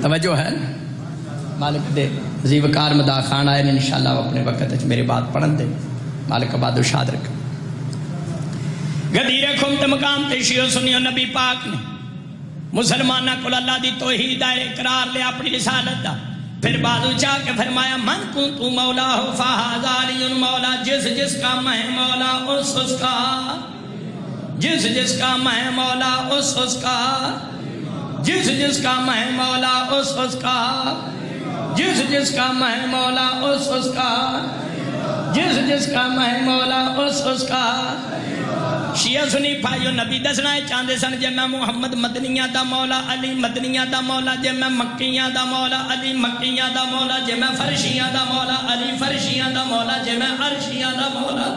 توجہ ہے مالک دے زیوکار مدا خان آئے انشاءاللہ اپنے وقت میرے بات پڑھن دے. مالک آباد و شاد رکھ. غدیر قوم تے مقام تے شیعہ سنیو نبی پاک نے مسلمانہ کو اللہ دی توحید اقرار لے اپنی رسالت دا. پھر بازو چاہ کے فرمایا من کنتو مولا ہو فہذا علی مولا. جس کا میں مولا اس کا، جس کا میں مولا اس کا، جس کا میں مولا اس کا، جس کا میں مولا اس کا، جس کا میں مولا اس کا. شیعہ سنی بھائیو نبی دسنا چاہتے سن جے میں محمد مدنیہ دا مولا علی مدنیہ دا مولا، جے میں مکیہ دا مولا علی مکیہ دا مولا، جے میں فرشیہ دا مولا علی فرشیہ دا مولا، جے میں عرشیہ دا مولا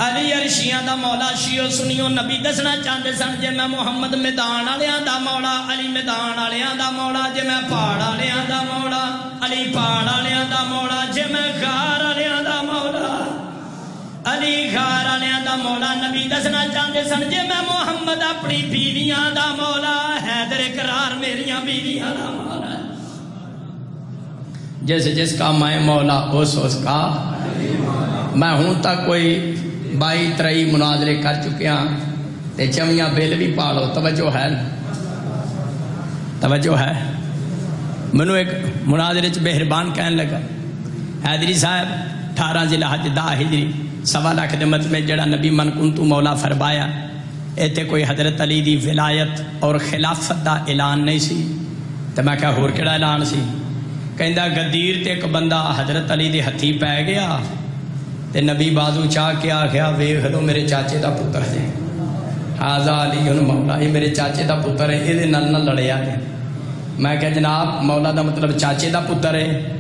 علی عرشیہ دا مولا. شیعہ سنیو نبی دسنا چاہتے سن جے میں محمد میدان آلیاں دا مولا علی میدان آلیاں دا مولا، جے میں پہاڑ آلیاں دا مولا علی پہاڑ آلیاں دا مولا، جے میں غار آلیاں دا مولا علی غار آلیاں دا مولا. نبی دسنا چاہتے سن جے میں محمد اپنی بیویاں دا مولا، حیدر قرار میریاں بیویاں دا مولا. جس کا میں مولا اس کا. میں ہوں تک کوئی 22-23 مناظرے کر چکیا تے چویاں بل بھی پالو. توجہ ہے توجہ ہے. منو ایک مناظرے چ بہربان کہنے لگا حیدری صاحب 18 ذی الحج 10 ہجری 1.25 لاکھ دے مت میں جڑا نبی من کنتو مولا فرمایا ایتھے کوئی حضرت علی دی ولایت اور خلافت دا اعلان نہیں سی. تے میں کہا ہور کیڑا اعلان سی؟ کہندا غدیر تے ایک بندہ حضرت علی دے ہتھی پے گیا تے نبی بازو چاہ کے آخیا ویکھ لو میرے چاچے دا پتر ہے حاضا علی مولا، یہ میرے چاچے دا پتر ہے، یہ نہ لڑیا ہے. میں کہا جناب مولا دا مطلب چاچے دا پتر ہے؟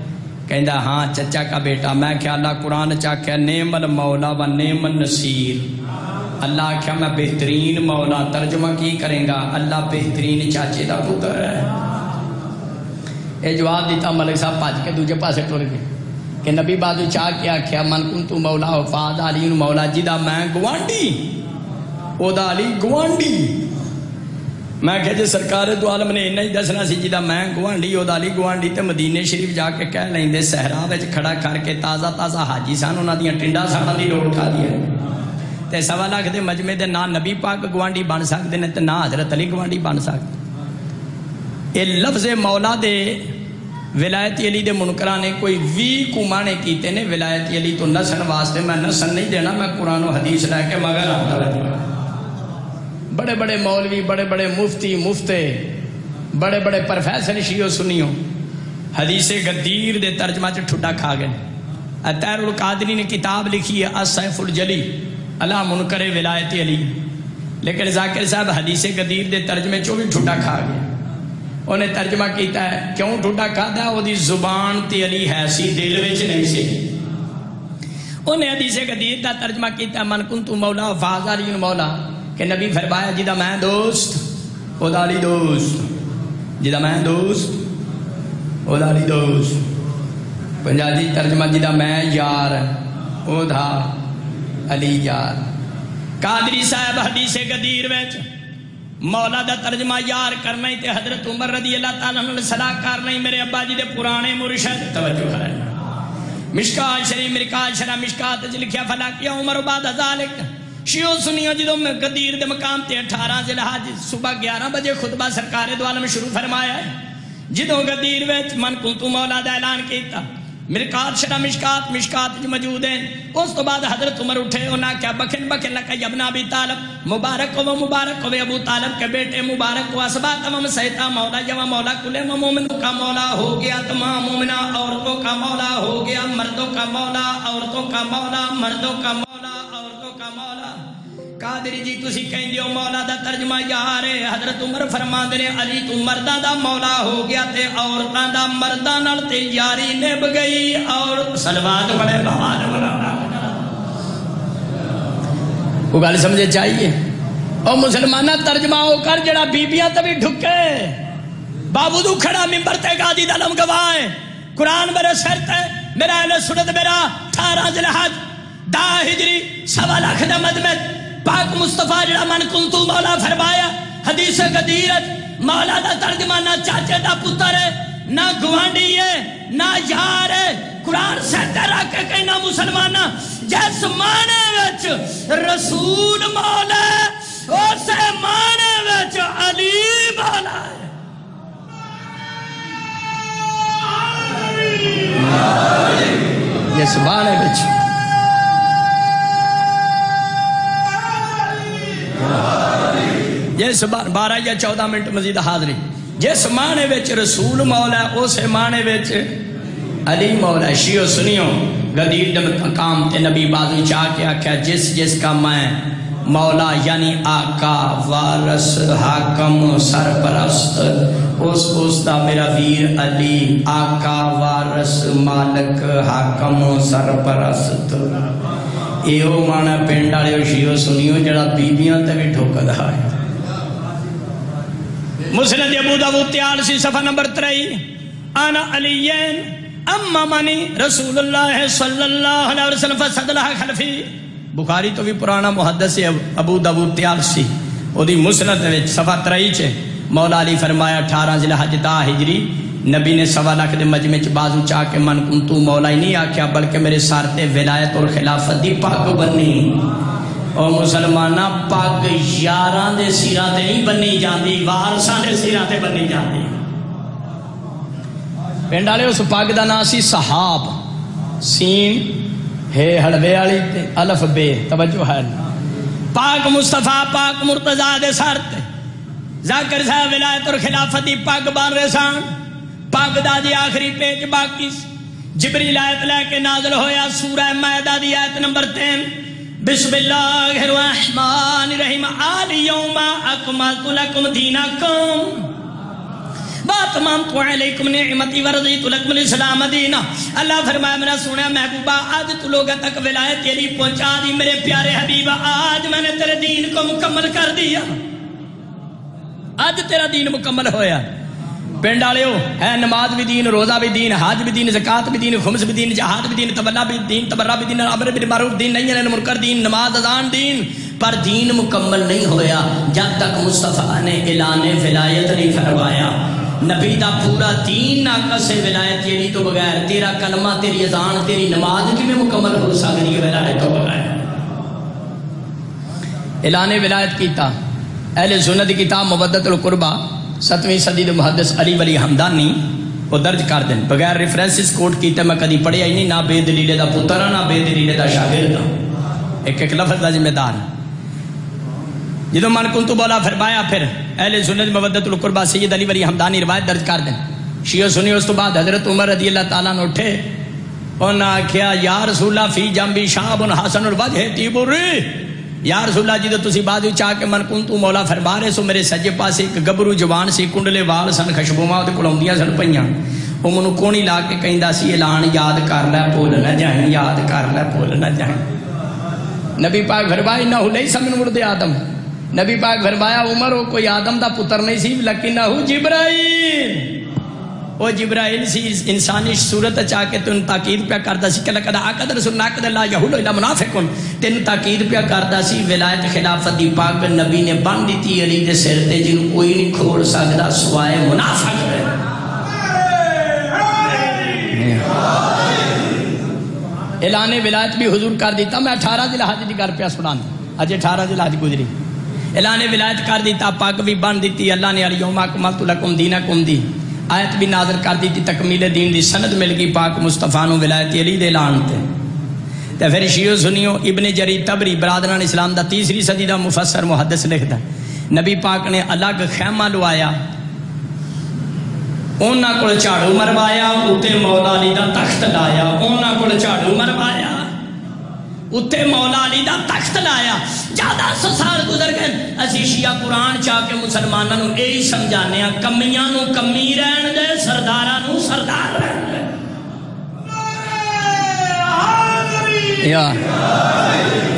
کہندا ہاں چچا کا بیٹا. میں کہا اللہ قرآن چاکھیا نعم المولا و نعم النصیر. اللہ کہا میں بہترین مولا. ترجمہ کی کریں گا؟ اللہ بہترین چاچے دا پتر ہے. یہ جواب دیتا ملک صاحب بھج کے دوجے پاسے ٹر گئے کہ نبی بازو چاہ کے آخیا من کنتو مولا ہو فہذا علی مولا. جدا میں گوانڈی او دا علی گوانڈی. میں کہا جی سرکار دو عالم نے انہیں دسنا سی جدا میں گوانڈی او دا علی گوانڈی. تے مدینے شریف جا کے کہہ لیں دے صحرا وچ کھڑا کر کے تازہ تازہ حاجی سان انہاں دیاں ٹنڈا ساڑھاں دی لوڑ کھا دیا. تے 1.25 لاکھ دے مجمع دے نہ نبی پاک گوانڈی بن سکتے ہیں تے نہ حضرت علی گوانڈی بن سکتے. یہ لفظ مولا دے ولایت علی دے منکران نے کوئی 20 کو معنی کیتے نے ولایت علی تو نسن واسطے. میں نسن نہیں دینا، میں قرآن و حدیث لے کے مگر آتا رہا. بڑے بڑے مولوی، بڑے بڑے مفتی، مفتے، بڑے بڑے پروفیسر شیعہ سنیوں حدیث غدیر دے ترجمہ چ ٹھڈا کھا گئے. اطہر القادری نے کتاب لکھی ہے السیف الجلی علی منکر ولایت علی، لیکن ذاکر صاحب حدیث غدیر دے ترجمے چوں بھی ٹھڈا کھا گئے. انہیں ترجمہ کیتا ہے کیوں ٹھڈا کھادا؟ وہ دی زبان تے علی ہے سی، دل وچ نہیں سی. انہیں حدیث غدیر دا ترجمہ کیتا من کنت مولا فہذا علی مولا، کہ نبی فرمایا جدا میں دوست او دا علی دوست، جدا میں دوست او دا علی دوست. پنجابی ترجمہ جدا میں یار او دا علی یار. قادری صاحب حدیث غدیر وچ مولا دا ترجمہ یار کرنا ہی تے حضرت عمر رضی اللہ تعالیٰ عنہ صلاح کرنا ہی میرے ابا جی دے پرانے مرشد. توجہ ہے مشکات شریف مرکات شرح مشکات وچ لکھیا فلا کیا عمر بعد ذالک. شیعہ سنیوں جدوں میں غدیر دے مقام تے 18 ذی الحج صبح 11 بجے خطبہ سرکار دو عالم شروع فرمایا ہے. جدوں غدیر وچ من کنت مولا دا اعلان کیتا مرکات شرح مشکات مشکات موجود ہیں. اس تو بعد حضرت عمر اٹھے انہاں کیا بکن بکن لکا ابن ابی طالب مبارک و مبارک و ابو طالب کے بیٹے مبارک و اسبا تمام سیتا مولا جوا مولا کل مومنوں کا مولا ہو گیا، تمام مومنہ عورتوں کا مولا ہو گیا، مردوں کا مولا عورتوں کا مولا، مردوں کا مولا عورتوں کا مولا. قادری جی تسی کہیں دیو مولا دا ترجمہ یار ہے. حضرت عمر فرماندے نے علی تو مرداں دا مولا ہو گیا تے عورتاں دا مرداں نال تے یاری نب گئی. اور صلوات پڑھے بہار مولا کو گل سمجھے چاہیے. او مسلمانہ ترجمہ ہو کر جڑا بیبیاں تے بھی ڈھکے بابودو کھڑا ممبر تے گادی دا لم گواہ قرآن میرے سر تے میرا اہل سنت میرا 18 ذی الحج 10 ہجری 1.25 لاکھ دا مدمت پاک مصطفیٰ جڑا من کنتو مولا فرمایا. حدیث غدیر مولا دا ترجمہ نہ چاچے دا پتر ہے، نہ گوانڈی ہے، نہ یار ہے. قرآن سے تیرا کے کہنا مسلمانہ جس مانے وچ رسول مولا اسے مانے وچ علی مولا ہے. جس مانے وچ جس 12 یا 14 منٹ مزید حاضری جس معنی وچ رسول مولا اس معنی وچ علی مولا. شیعہ سنیوں غدیر دے مقام تے نبی بازو چاہ کے آکھیا جس جس کا میں مولا یعنی آقا وارث حاکم سرپرست اس دا میرا ویر علی آقا وارث مالک حاکم سرپرست. ایو مانا پنڈ والے شیعہ سنیوں جڑا بیبیاں تے بھی ٹھوکدا ہے. مسند ابو داؤد 83 صفحہ نمبر 3 انا علیین اما منی رسول اللہ صلی اللہ علیہ وسلم فصد لہا خلفی. بخاری تو بھی پرانا محدث ہے ابو داؤد 83 او دی مسند وچ صفحہ 3 چ مولا علی فرمایا 18 ذی الحج 10 ہجری نبی نے 1.25 لاکھ دے مجمع چ بازو چاہ کے من کنتو مولا ہی نہیں آکھیا بلکہ میرے سر تے ولایت اور خلافت دی پگ بنی. اور مسلمانہ پگ یاراں دے سیراں تے نہیں بنی جاندی، وارثاں دے سیراں تے بنی جاندی. پنڈ والے اس پگ دا نام سی صحاب، سین ہے ہڑوے والی تے الف بے. توجہ ہے پاک مصطفیٰ پاک مرتضیٰ دے سر تے ذاکر صاحب ولایت اور خلافت دی پگ بن رہے سن. پگ دا دی آخری پیج باقی جبریل آیت لے کے نازل ہویا سورہ مائدہ دی آیت نمبر 3 بسم اللہ الرحمن الرحیم الیوم اکملت لکم دینکم واتممت علیکم نعمتی ورضیت لکم الاسلام دینا. اللہ فرمایا میرا سونا محبوبہ آج تو لوگوں تک ولایت علی پہنچا دی میرے پیارے حبیبہ، آج میں نے تیرے دین کو مکمل کر دیا، آج تیرا دین مکمل ہویا. پنڈ والے ہے نماز بھی دین، روزہ بھی دین، حج بھی دین، زکات بھی دین، خمس بھی دین، جہاد بھی دین، تبرہ بھی دین، تبرہ بھی دین، امر بالمعروف دین، نہی عن المنکر دین، نماز اذان دین. پر دین مکمل نہیں ہویا جب تک مصطفیٰ نے اعلان ولایت نہیں فرمایا. نبی دا پورا دین آقا سے ولایت یعنی تو بغیر تیرا کلمہ تیری اذان تیری نماز کی میں مکمل ہو سکتی ہے ولایت تو بغیر. اعلان ولایت کیتا اہل سنت کتاب مودت القربہ 7ویں صدی دے محدث علی ولی حمدانی وہ درج کر دیں بغیر ریفرنسز کوٹ کیتے میں کدی پڑھیا ہی نہیں، نہ بے دلیلے دا پتر ہاں نہ بے دلیلے دا شاگرد ہاں، ایک ایک لفظ دا ذمہ دار ہے۔ جدو من کنتو بولا فرمایا پھر اہل سنت مودت القربہ سید علی ولی حمدانی روایت درج کر دیں شیعہ سنی۔ اس تو بعد حضرت عمر رضی اللہ تعالیٰ نے اٹھے انہوں نے آکھیا یا رسول اللہ فی جنبی شاب حسن الوجہ طیب الرہ، یا رسول اللہ جدو تسی بازو چاہ کے من کنتو مولا فرما رہے سو میرے سجے پاس ایک گبرو جوان سی، کنڈلے وال سن، خشبوماں تے کلاؤندیاں سن پئیاں، وہ منو کونی لا کے کہندا سی اعلان یاد کر لے بھول نہ جائیں، یاد کر لے بھول نہ جائیں۔ نبی پاک فرمایا انہ لیس من ولد آدم، نبی پاک فرمایا عمر وہ کوئی آدم دا پتر نہیں سی لیکنہ جبرائیل، وہ جبرائیل سی انسانی صورت چاہ کے تن تاکید پیا کردا سی کہ لقد عقد رسول ناقد اللہ یہود الا منافقون، تین تاکید پیا کردا سی ولایت خلافت دی پاک نبی نے بن دیتی علی دے سر تے جن کوئی نہیں کھول سکدا سوائے منافق ہے۔ اعلان ولایت بھی حضور کر دیتا، میں 18 ذی الحج دی کر پیا سنانا، اج 18 ذی الحج گزری، اعلان ولایت کر دیتا، پاک بھی بن دیتی، اللہ نے الیوم اکملت لکم دینکم دی آیت بھی نازل کر دیتی، تکمیل دین دی سند مل گئی پاک مصطفیٰ نو ولایت علی دے اعلان تے۔ تے پھر شیعہ سنیو ابن جریر طبری برادران اسلام دا 3 صدی دا مفسر محدث لکھدا نبی پاک نے الگ خیمہ لوایا، اونا کول جھاڑو مروایا، اتے مولا علی دا تخت لایا، اونا کول جھاڑو مروایا، اتے مولا علی دا تخت لایا۔ زیادہ سال گزر گئے، اسی شیعہ قرآن چاہ کے مسلمانوں نو یہی سمجھانے ہیں کمیاں نو کمی رہن دے، سرداراں نو سردار رہن دے۔ یا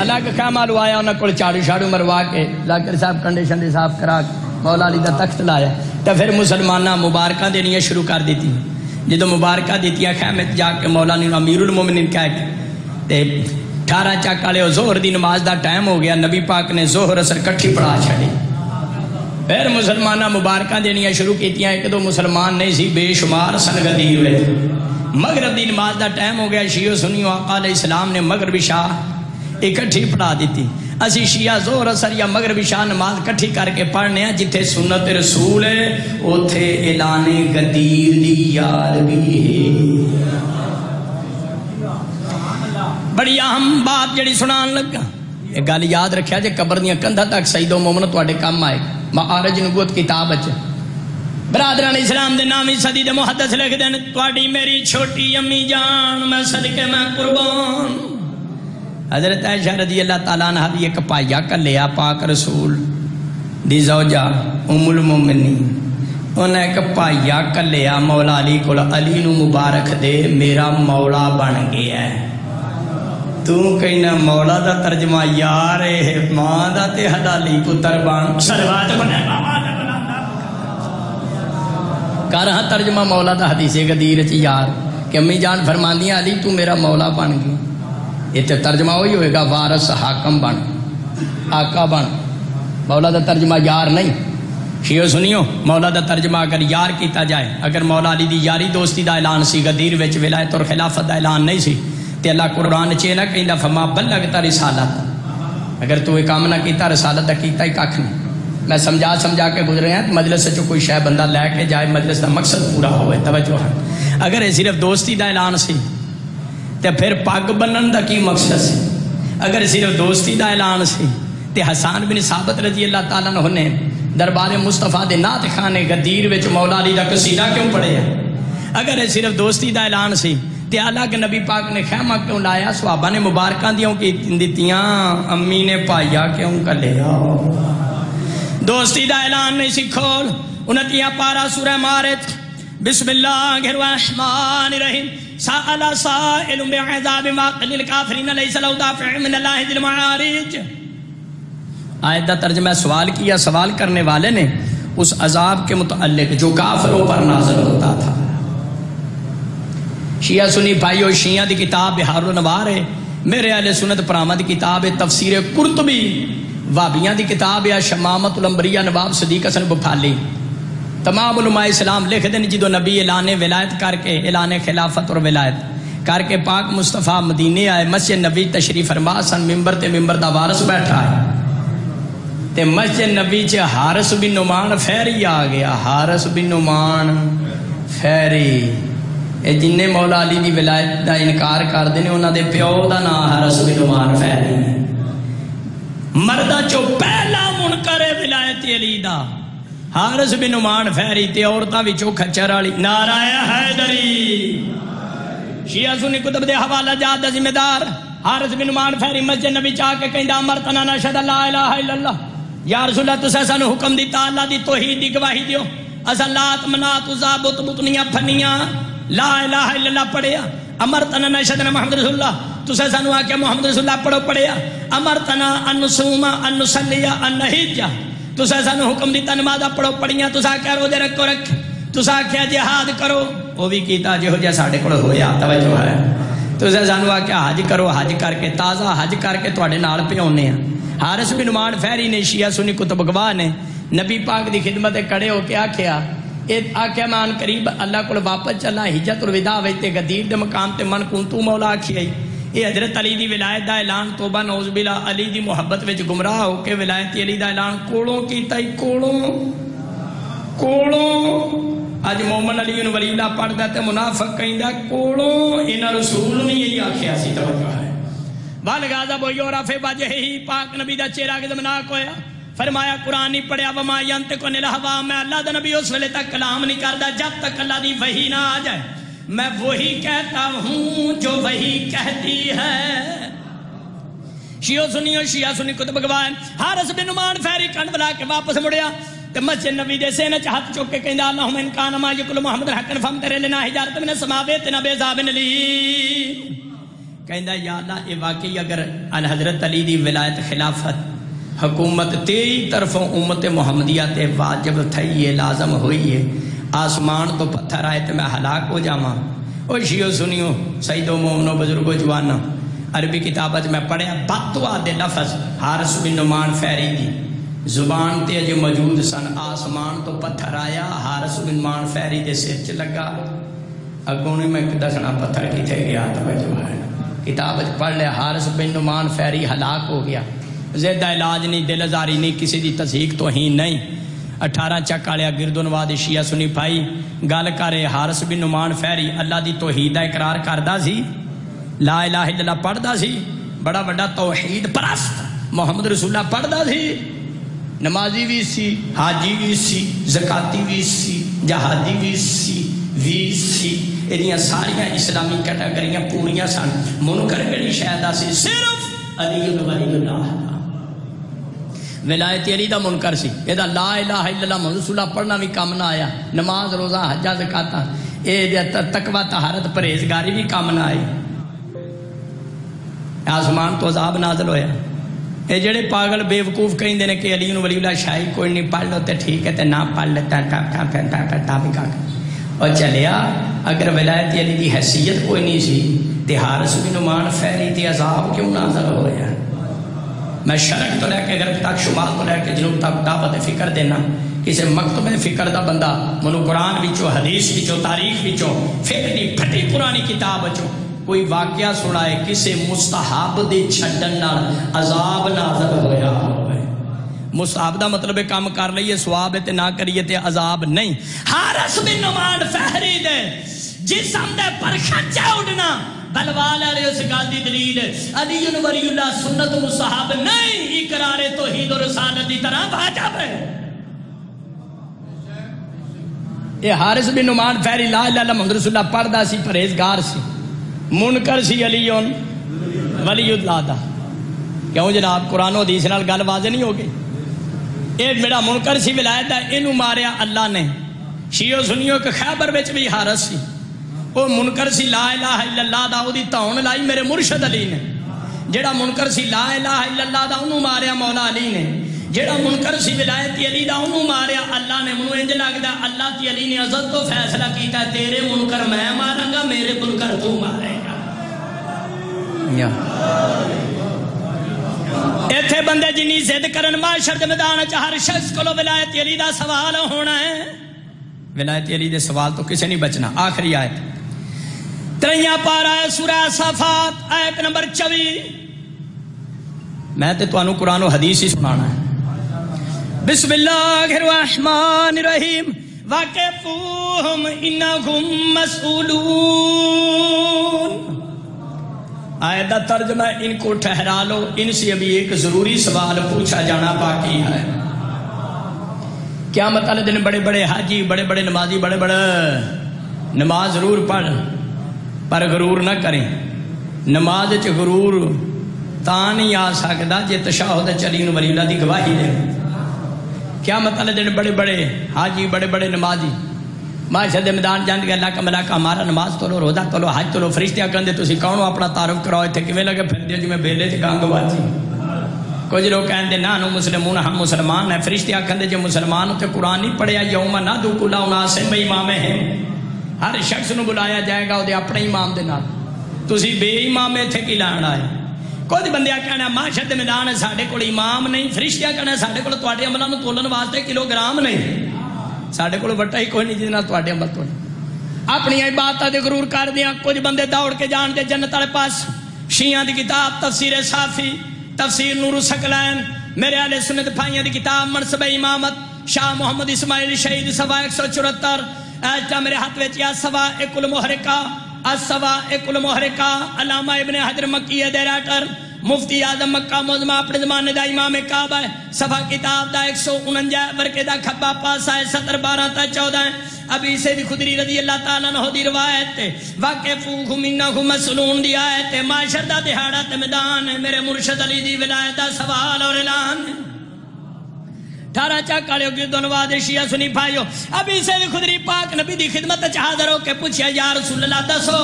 الگ خیمہ لوایا، انہاں کول جھاڑو شاڑو مروا کے ذاکر صاحب کنڈیشن دے صاف کرا کے مولا علی دا تخت لایا، تو پھر مسلمانہ مبارکہ دینیاں شروع کر دیتی، جدو مبارکہ دیتیاں خیمے جا کے مولا نے امیر المومنین کہہ کے 18 چک والے ظہر دی نماز دا ٹائم ہو گیا، نبی پاک نے ظہر اثر کٹھی پڑھا چھڑی، پھر مسلمانہ مبارکہ دینیاں شروع کیتیاں، ایک دو مسلمان نہیں سی بے شمار سن غدیر ہوئے، مغرب دی نماز دا ٹائم ہو گیا، شیعہ سنیو آقا علیہ السلام نے مغرب عشاء اکٹھی پڑھا دیتی۔ اسی شیعہ ظہر اثر یا مغرب عشاء نماز کٹھی کر کے پڑھنے ہیں، جتھے سنت رسول ہے اوتھے اعلان غدیر دی یاد بھی ہے۔ بڑی اہم بات جڑی سنان لگا، ایک گل یاد رکھیا جے قبر دیاں کندھاں تک سید و مومن تواڈے کام آئے، معارج نبوت کتاب وچ برادران اسلام دے 9ویں صدی دے محدث لکھ دین تواڈی میری چھوٹی امی جان میں صدقے میں قربان۔ حضرت عائشہ رضی اللہ تعالیٰ عنہ بھی ایک پائیا کر لیا پاک رسول دی زوجہ ام المومنین، انہیں ایک پائیا کر لیا مولا علی کو، علی نو مبارک دے میرا مولا بن گیا ہے۔ تو کہنا مولا دا ترجمہ یار ماں دا تے حلالی پتر بان سروات بنے کر ہاں ترجمہ مولا دا حدیث غدیر چ یار کہ امی جان فرماندیاں علی تو میرا مولا بن گیا، یہ تو ترجمہ وہی ہوئے گا وارث حاکم بن آقا بن، مولا دا ترجمہ یار نہیں۔ شیعہ سنیو مولا دا ترجمہ اگر یار کیتا جائے، اگر مولا علی دی یاری دوستی دا اعلان سی، غدیر وچ ولایت اور خلافت دا اعلان نہیں سی، تے اللہ قرآن چے نہ کہندا فما بلغت رسالت، اگر تو یہ کام نہ کیتا رسالت دا کیتا ہی کھ نہیں۔ میں سمجھا کے گزرے ہیں مجلس سے کوئی شے بندہ لے کے جائے مجلس دا مقصد پورا ہوئے، توجہ ہے۔ اگر یہ صرف دوستی دا اعلان سی تے پھر پگ بنن دا کی مقصد سی، اگر صرف دوستی دا اعلان سی تے حسان بن ثابت رضی اللہ تعالیٰ عنہ نے دربار مصطفیٰ دے نعت خانے غدیر وچ مولا علی دا قصیدہ کیوں پڑھے ہے؟ اگر یہ صرف دوستی دا اعلان سی تے الگ نبی پاک نے خیمہ کیوں لایا؟ صحابہ نے مبارکاں دیوں کی دتیاں، امی نے پائیا کیوں کر لیا؟ دوستی دا اعلان نہیں سی کھول 29 پارہ سورہ مارج بسم اللہ الرحمن الرحیم سأل سائل بعذاب واقع للکافرین لیس لہ دافع من اللہ ذی المعارج۔ آیت دا ترجمہ سوال کیا، سوال کرنے والے نے اس عذاب کے متعلق جو کافروں پر نازل ہوتا تھا۔ شیعہ سنی بھائیو، شیعہ دی کتاب بہار الانوار ہے، میرے اہل سنت پرامہ دی کتاب ہے تفسیر قرطبی، وابیاں دی کتاب ہے شمامت الانبیاء نواب صدیق حسن بفالی، تمام علماء اسلام لکھ دیں جدو نبی اعلان ولایت کر کے، اعلان خلافت اور ولایت کر کے پاک مصطفیٰ مدینے آئے، مسجد نبی تشریف فرما سن، ممبر تے ممبر دا وارث بیٹھا ہے، تے مسجد نبی چ حارث بن نعمان فہری آ گیا. حارث بن نعمان فہری اے جن مولا علی دی ولایت دا انکار کردے نے انہاں دے پیو دا نام حارث بن نعمان فہری ہے. مردہ چو پہلا منکر ولایت علی دا حارث بن نعمان فہری تے عورتاں وچوں کھچر والی. نعرہ حیدری شیعہ سنی کتب دے حوالہ جات دا ذمہ دار حارث بن نعمان فہری مسجد نبی چاہ کے کہندا امرتنا نشہد لا الہ الا اللہ. یا رسول اللہ تسا سانو حکم دیتا اللہ دی توحید دی گواہی دیو. اسا لات منات عزا بت بتنیاں پھنیاں لا الہ الا اللہ پڑھیا. امرتنا نشہد محمد رسول اللہ تسا سانو آکھیا محمد رسول اللہ پڑھو پڑھیا. امرتنا ان نصوم ان نصلی ان نحج تسا سانو حکم دیتا نماز پڑھو پڑھیاں. تسا آکھیا روزے رکھو رکھ. تسا آکھیا جہاد کرو وہ بھی کیتا جہو جہا ساڈے کول ہویا. توجہ ہے. تسا سانو آکھیا حج کرو حج کر کے تازہ حج کر کے تواڈے نال پیونے ہیں. حارث بن نعمان فہری نے شیعہ سنی کتب گواہ نے نبی پاک دی خدمت کھڑے ہو کے آکھیا میں ان قریب اللہ کو واپس چلا ہجرت الوداع وچ غدیر دے مقام تے من کنتو مولا آکھی آئی. یہ حضرت علی دی ولایت دا اعلان توبہ نعوذ باللہ علی دی محبت وچ گمراہ ہو کے ولایت علی دا اعلان کولوں کیتا ہی کولوں. اج مومن علی ولی اللہ پڑھدا تے منافق کہندا کولوں انہاں رسول نے یہی آکھیا سی. توجہ ہے. بالغازہ بوئی اور رفع وجہ ہی پاک نبی دا چہرہ قدمناک ہویا. فرمایا قرآن نہیں پڑھیا وما ینطق عن الہوا میں اللہ دا نبی اس ویلے تک کلام نہیں کردا جب تک اللہ دی وحی نہ آ جائے. میں وہی کہتا ہوں جو وہی کہتی ہے. شیعہ سنی کتب گواہ. حارث بن نعمان فہری کنڈ بلا کے واپس مڑیا تے مسجد نبی دے سینے چ ہاتھ چک کے کہندا اللہم ان کان ما یقول محمد حقا فامطر لنا حجارۃ من السماء واتنا بعذاب الیم. کہندا یا اللہ اے واقعی اگر حضرت علی دی ولایت خلافت حکومت تیری طرفوں امت محمدیہ تے واجب تھی ہے لازم ہوئی ہے آسمان تو پتھر آئے تے میں ہلاک ہو جاواں. او شیعو سنیو سیدو مومنو بزرگو جوانو عربی کتابت میں پڑھیا بددعا دے لفظ حارث بن نعمان فہری دی زبان تے جو موجود سن. آسمان تو پتھر آیا حارث بن نعمان فہری دے سر چ لگا. اگوں نہیں میں دسنا پتھر کتے گیا. توجہ ہے. کتابت پڑھ لیا حارث بن نعمان فہری ہلاک ہو گیا. زیدہ علاج نہیں دل ازاری نہیں کسی دی تصدیق توہین نہیں. 18 چک والیا گردنوا دی شیعہ سنی پائی گل کرے حارث بن نعمان فہری اللہ دی توحید دا اقرار کردا سی لا الہ الا اللہ پڑھدا سی بڑا بڑا توحید پرست محمد رسول اللہ پڑھدا سی نمازی بھی سی حاجی بھی سی زکاتی بھی سی جہادی بھی سی یہ ساریاں اسلامی کیٹاگریاں پوریاں سن. منکر کہڑی شاید سی صرف علی ولی اللہ ولایت علی دا منکر سی. یہ لا الہ الا اللہ محمد رسول اللہ پڑھنا بھی کام نہ آیا. نماز روزہ حجہ زکاتاں یہ تقوی طہارت پرہیزگاری بھی کام نہ آئی. آسمان تو عذاب نازل ہویا. یہ جڑے پاگل بے وقوف کہندے نے کہ علی ولی اللہ شاہی کوئی نہیں پڑھ لو تے ٹھیک ہے تے نہ پڑھ لیتا بھی کا اور چلیا. اگر ولایت علی دی حیثیت کوئی نہیں سی تے حارث بن نعمان فہری تے عذاب کیوں نازل ہویا. میں شرق تو لے کے غرب تک شمال تو لے کے جنوب تک دعوت فکر دینا. کسی مکتب فکر دا بندہ منو قرآن وچوں حدیث وچوں تاریخ وچوں فکر دی پھٹی پرانی کتاب وچوں کوئی واقعہ سنائے کسی مستحب دے چھڈن نال عذاب نازل ہویا ہوئے. مستحب دا مطلب ہے کام کر لئیے ثواب تے نہ کریے تے عذاب نہیں. حارث بن نعمان فہری دے جسم دے پر خچا اڑنا بلوال علیہ اس گل دی دلیل علی ولی اللہ سنت مستحب نہیں اقرار توحید و رسالت دی طرح واجب ہے. یہ حارث بن نعمان فہری لا الہ الا اللہ محمد رسول اللہ پڑھدا سی پرہیزگار سی منکر سی علی ولی اللہ دا. کیوں جناب قرآن و حدیث نال گل واضح نہیں ہوگی. یہ میرا منکر سی ولایت دا اینو ماریا اللہ نے. شیعو سنیو کہ خیبر وچ بھی حارث سی وہ منکر سی لا الہ الا اللہ دا دی تاؤن لائی میرے مرشد علی نے. جڑا منکر سی لا الہ الا اللہ دا انہوں ماریا مولا علی نے. جڑا منکر سی ولایت علی دا انہوں ماریا اللہ نے. منو انج لگدا اللہ تی علی نے عزت تو فیصلہ کیتا تیرے منکر میں ماراں گا میرے منکر تو مارے گا. ایتھے بندے جنی ضد کرن معاشر دے میدان وچ ہر شخص کولو ولایت علی دا سوال ہونا ہے. ولایت علی دے سوال تو کسے نہیں بچنا. آخری آیت 3 پارہ ہے سورہ صافات آیت نمبر 24. میں تے تانوں قرآن و حدیث ہی سنانا ہے. بسم اللہ الرحمن الرحیم وَقِفُوهُمْ إِنَّهُمْ مَسْئُولُونَ۔ آیت کا ترجمہ ان کو ٹھہرا لو، ان سے ابھی ایک ضروری سوال پوچھا جانا باقی ہے۔ قیامت والے دن بڑے بڑے حاجی، بڑے بڑے نمازی، بڑے بڑے نماز ضرور پڑھ پر غرور نہ کریں۔ نماز چ غرور تاں نہیں آ سکتا جے تشہد علی ولی اللہ دی گواہی دے۔ قیامت والے دن بڑے بڑے حاجی، بڑے بڑے نمازی معاشر دے میدان جان کے اللہ کا ملاکہ ہمارا نماز تولو، روزہ تولو، حج تولو، فرشتیاں کہندے تسی کون ہو، اپنا تعارف کراؤ، اتنے کیویں لگے پھردے جی میں بیلے تے گنگ واچی۔ کچھ لوگ کہندے نحن مسلمون، ہم مسلمان ہیں۔ فرشتیاں کہندے جو مسلمان ہوتے قرآن نہیں پڑھیا، یوم ندعو کل اناس بامامہم، ہر شخص نو بلایا جائے گا وہ اپنے امام دے نال، تسی بے امام اتنے کی لین آئے۔ کچھ بندیاں کہنا معاشر دے میدان ہے ساڈے کول امام نہیں، فرشتیاں کہنا ساڈے کول تواڈے عملاں نوں تولن واسطے کلو گرام نہیں، ساڈے کول وٹا ہی کوئی نہیں جس نال تواڈے عمل تولن۔ اپنی عبادتاں تے غرور کر دیاں کچھ بندے دوڑ کے جان دے جنت والے پاس۔ شیعہ دی کتاب تفسیر صافی، تفسیر نور الثقلین، میرے اہل سنت بھائیاں دی کتاب منصب امامت، شاہ محمد اسماعیل شہید، صفحہ 174۔ ایجا میرے ہاتھ وچ یا صواعق المحرقہ، الصواعق المحرقہ، علامہ ابن حجر مکی دے رائٹر، مفتی اعظم مکہ معظمہ، اپنے زمانے دا امام کعبہ ہے۔ صفحہ کتاب دا 149 ورقے دا کھبا پاسا ہے، 17 تا 14 ہے۔ ابھی سید خدری رضی اللہ تعالیٰ عنہ دی روایت تے وَقِفُوهُمْ إِنَّهُمْ مَسْئُولُونَ دی آیت تے معاشر دا دہاڑا تے میدان ہے، میرے مرشد علی دی ولایت دا سوال اور اعلان ہے۔ 18 چاک والے گردنواد شیعہ سنی بھائیو، ابھی سید خدری پاک نبی دی خدمت حاضر ہو کے پوچھیا یا رسول اللہ دسو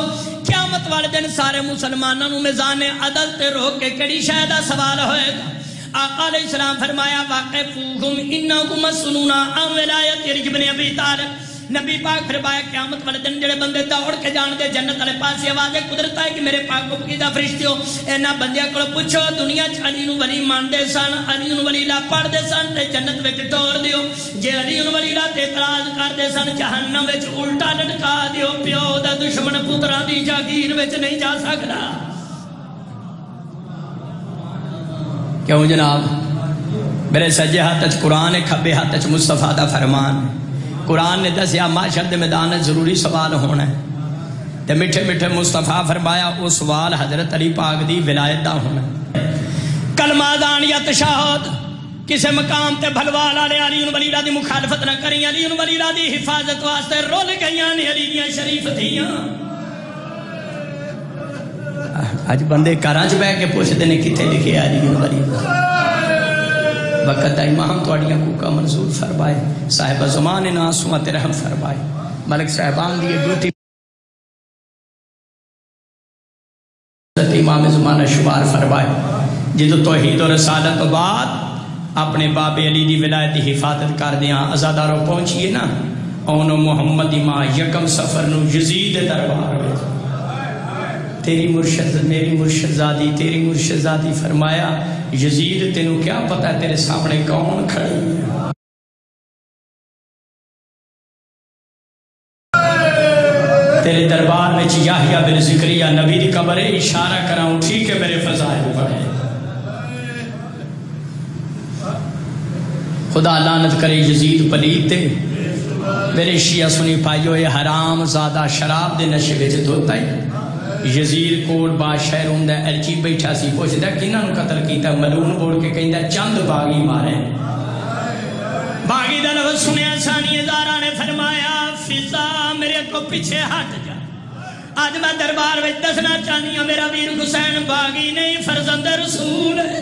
قیامت والے دن سارے مسلمانوں نوں میزان عدل تے روک کے کیڑی شے دا سوال ہوئے گا؟ آقا علیہ السلام فرمایا وَقِفُوهُمْ إِنَّهُمْ مَسْئُولُونَ عَنْ وِلَایَتِ ابن ابی طالب۔ نبی پاک فرمایا قیامت والے دن جڑے بندے دوڑ کے جان دے جنت والے پاسے آوازیں قدرت ہے کہ میرے پاک مقیدہ فرشتیو اینا بندیاں کو پوچھو دنیا چ علی نو ولی مان دے سن، علی نو ولی لا پڑھ دے سن تے جنت وچ ٹور دیو، جے علی نو ولی لا تے اعتراض کر دے سن جہنم وچ الٹا لٹکا دیو، پیو دا دشمن پتراں دی جاگیر وچ نہیں جا سکدا۔ کیوں جناب؟ میرے سجے ہاتھ وچ قرآن ہے، کھبے ہاتھ وچ مصطفیٰ دا فرمان ہے۔ قرآن نے دسیا معاشر دے میدان ضروری سوال ہونا ہے تے میٹھے میٹھے مصطفیٰ فرمایا وہ سوال حضرت علی پاک دی ولایت دا ہونا ہے۔ کلمہ اذان یا تشہد کسے مقام تے بھلوال والے علی ولی اللہ دی مخالفت نہ کریں، علی ولی اللہ دی حفاظت واسطے رول گئیاں نے علی دیاں شریف تھیاں۔ اج بندے گھراں چ بیٹھ کے پوچھتے نے کتنے لکھے علی ولی اللہ۔ وقت دا امام توڑیاں کوکا منظور فرمائے، صاحب زمان ناسوات رحم فرمائے، ملک صاحبان دیئے ڈیوٹی امام زمانہ شمار فرمائے، جدو توحید و رسالت بعد اپنے باب علی دی ولایت دی حفاظت کر دیاں ازاداروں پہنچیے نا اونو محمد امام یکم سفر نو یزید دربار میں تیری مرشد میری مرشد زادی تیری مرشد زادی فرمایا یزید تینوں کیا پتہ ہے تیرے سامنے کون کھڑی ہے؟ تیرے دربار میں یحییٰ بن زکریا نبی دی قبر ہے، اشارہ کراؤں ٹھیک ہے میرے فضائل پڑھے۔ خدا لعنت کرے یزید پلید تے میرے شیعہ سنی پائیو یہ حرام زادہ شراب دے نشے وچ دھوتا ہے۔ یزید کوٹ بادشاہ روندہ ایلچی بیٹھا سی پوچھتا کنہاں نوں قتل کیتا، ملون بول کے کہندا چند باغی مارے۔ باغی دا لفظ سنیا ثانی ہزارہ نے فرمایا فضا میرے کو پیچھے ہٹ جا، آج میں دربار میں دسنا چاہنی ہوں میرا ویر حسین باغی نہیں فرزند رسول ہے۔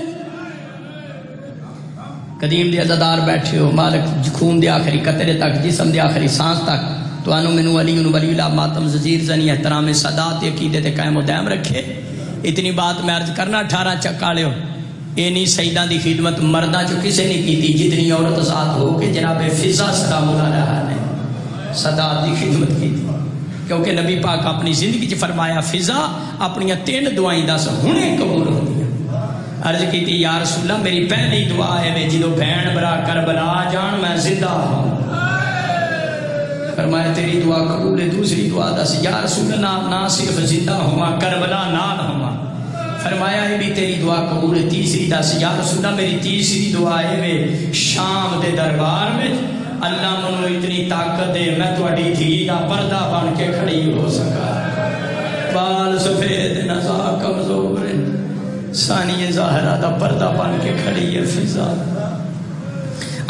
قدیم دے عزادار بیٹھے ہو، مالک خون دے آخری قطرے تک جسم دے آخری سانس تک تو انو منو علی انو ولی اللہ ماتم ززیر زنی احترام صدات عقیدے تے قائم و دائم رکھے۔ اتنی بات میں عرض کرنا 18 چکالے ہو اینی سیدان دی خدمت مردہ جو کسے نہیں کی تھی جتنی عورت ذات ہو کہ جناب فضا سلام اللہ رہا نے صدات دی خدمت کی تھی، کیونکہ نبی پاک اپنی زندگی چ فرمایا فضا اپنی 3 دعائیں دس ہونے قبول ہوتی ہیں۔ عرض کی تھی یا رسول اللہ میری پہلی دعا ہے میں جدو بہن برا کربلا جان میں زندہ ہوں، فرمایا تیری دعا قبول ہے۔ دوسری دعا دس یا رسول اللہ نہ صرف زندہ ہوا کربلا نال ہوا، فرمایا ہے بھی تیری دعا قبول ہے. تیسری دس یا رسول اللہ میری تیسری دعا ہے میں شام دے دربار میں اللہ منو اتنی طاقت دے میں تہاڈی دھی دا پردہ بن کے کھڑی ہو سکا. بال سفید نزا کمزور ثانی ظاہرہ دا پردہ بن کے کھڑی ہے فضا.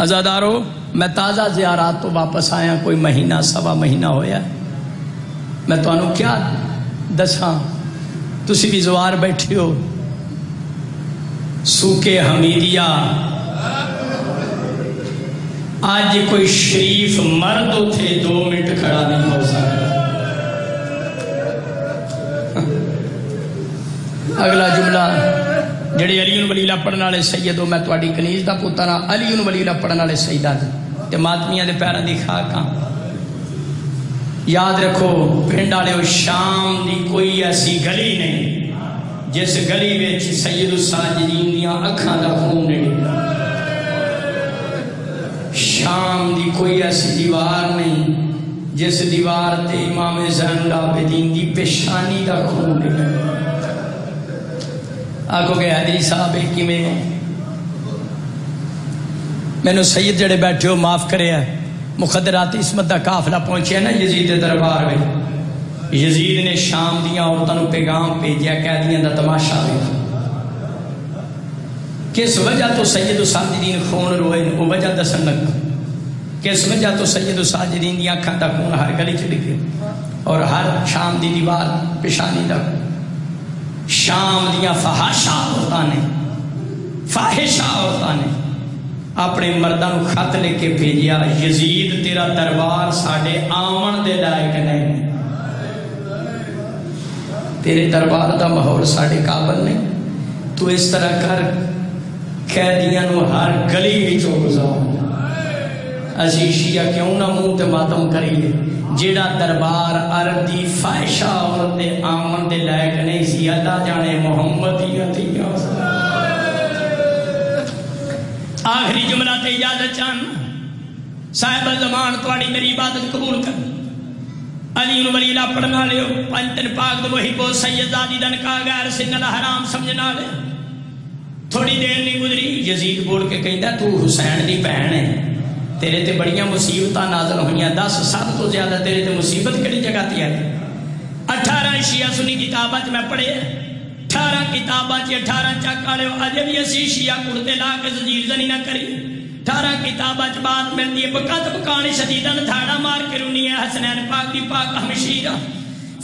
عزادارو میں تازہ زیارات تو واپس آیا کوئی مہینہ سوا مہینہ ہویا. میں تو انہوں کیا دساں تسی بھی زوار بیٹھے ہو سوکے حمیدیہ آج کوئی شریف مرد تھے 2 منٹ کھڑا نہیں ہو سکتا. اگلا جملہ جڑے علی ولی اللہ پڑھن والے سیدو میں تہاڈی کنیز دا پتر ہاں علی ولی اللہ پڑھن والے سیداں تے ماتمیاں دے پیراں دی خاک ہاں. یاد رکھو پنڈ والے شام دی کوئی ایسی گلی نہیں جس گلی وچ سید الساجدین دیاں اکھاں دا خون نہیں. شام دی کوئی ایسی دیوار نہیں جس دیوار تے امام زین العابدین دی پیشانی دا خون نہیں. آکھو کہ حیدری صاحب کیویں مینوں سید جڑے بیٹھے ہو معاف کرے مخدرات عصمت دا قافلہ پہنچیا نا یزید دے دربار میں. یزید نے شام دیاں عورتوں پیغام بھیجیا قیدیاں دا تماشا ویکھ. کس وجہ تو سید الساجدین خون روئے وہ وجہ دسن لگ. کس وجہ تو سید الساجدین دی اکھاں دا خون ہر گلی چ ڈگے اور ہر شام دی دیوار پیشانی دا. شام دیاں فحاشا عورتاں نے فاحشہ عورتاں نے اپنے مرداں نو خط لکھ کے بھیجیا یزید تیرا دربار ساڈے آمن دے لائق نہیں. تیرے دربار دا ماحول ساڈے قابل نہیں. تو اس طرح کر قیدیاں نو ہر گلی وچوں گزار. اسی شیعہ کیوں نہ منہ تے ماتم کریے جیڑا دربار عرب دی فاحشہ عورت دے آمن دے لائق نہیں سی اللہ جانے محمدیت یا آخری جملہ تے اجازت چاہن صاحب زمان تواڈی میری عبادت قبول کر. علی ولی اللہ پڑھنا لے پنجتن پاک دے وہی بہت سید زادی دن کا غیر سن الحرام سمجھنا لے. تھوڑی دیر نہیں گزری یزید بول کے کہندا تو حسین دی بہن ہے تیرے تے بڑیاں مصیبتاں نازل ہوئیاں 10 سال تو زیادہ تیرے تے مصیبت کڑی جگہ تی آئی. 18 شیعہ سنی کتاباں میں پڑھے 18 کتاباں 18 چک والے اجے بھی اسی شیعہ کرتے لا کے زنجیر زنی نہ کری. 18 کتاباں بات ملتی ہے بقد بکانی شدیدن تھاڑا مار کے رونی ہے حسنین پاک دی پاک ہمشیرہ.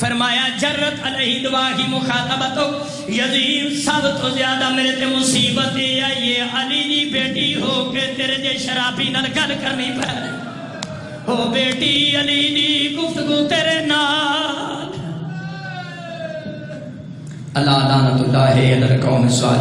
فرمایا جرت علیہ دواہی مخاطبتو یزید سب تو زیادہ میرے تے مصیبت یہ علی دی بیٹی ہو کے تیرے جے شرابی نال گل کرنی پہ ہو بیٹی علی دی گفتگو تیرے نال. اللہ لعنت اللہ علی القوم الظالمین.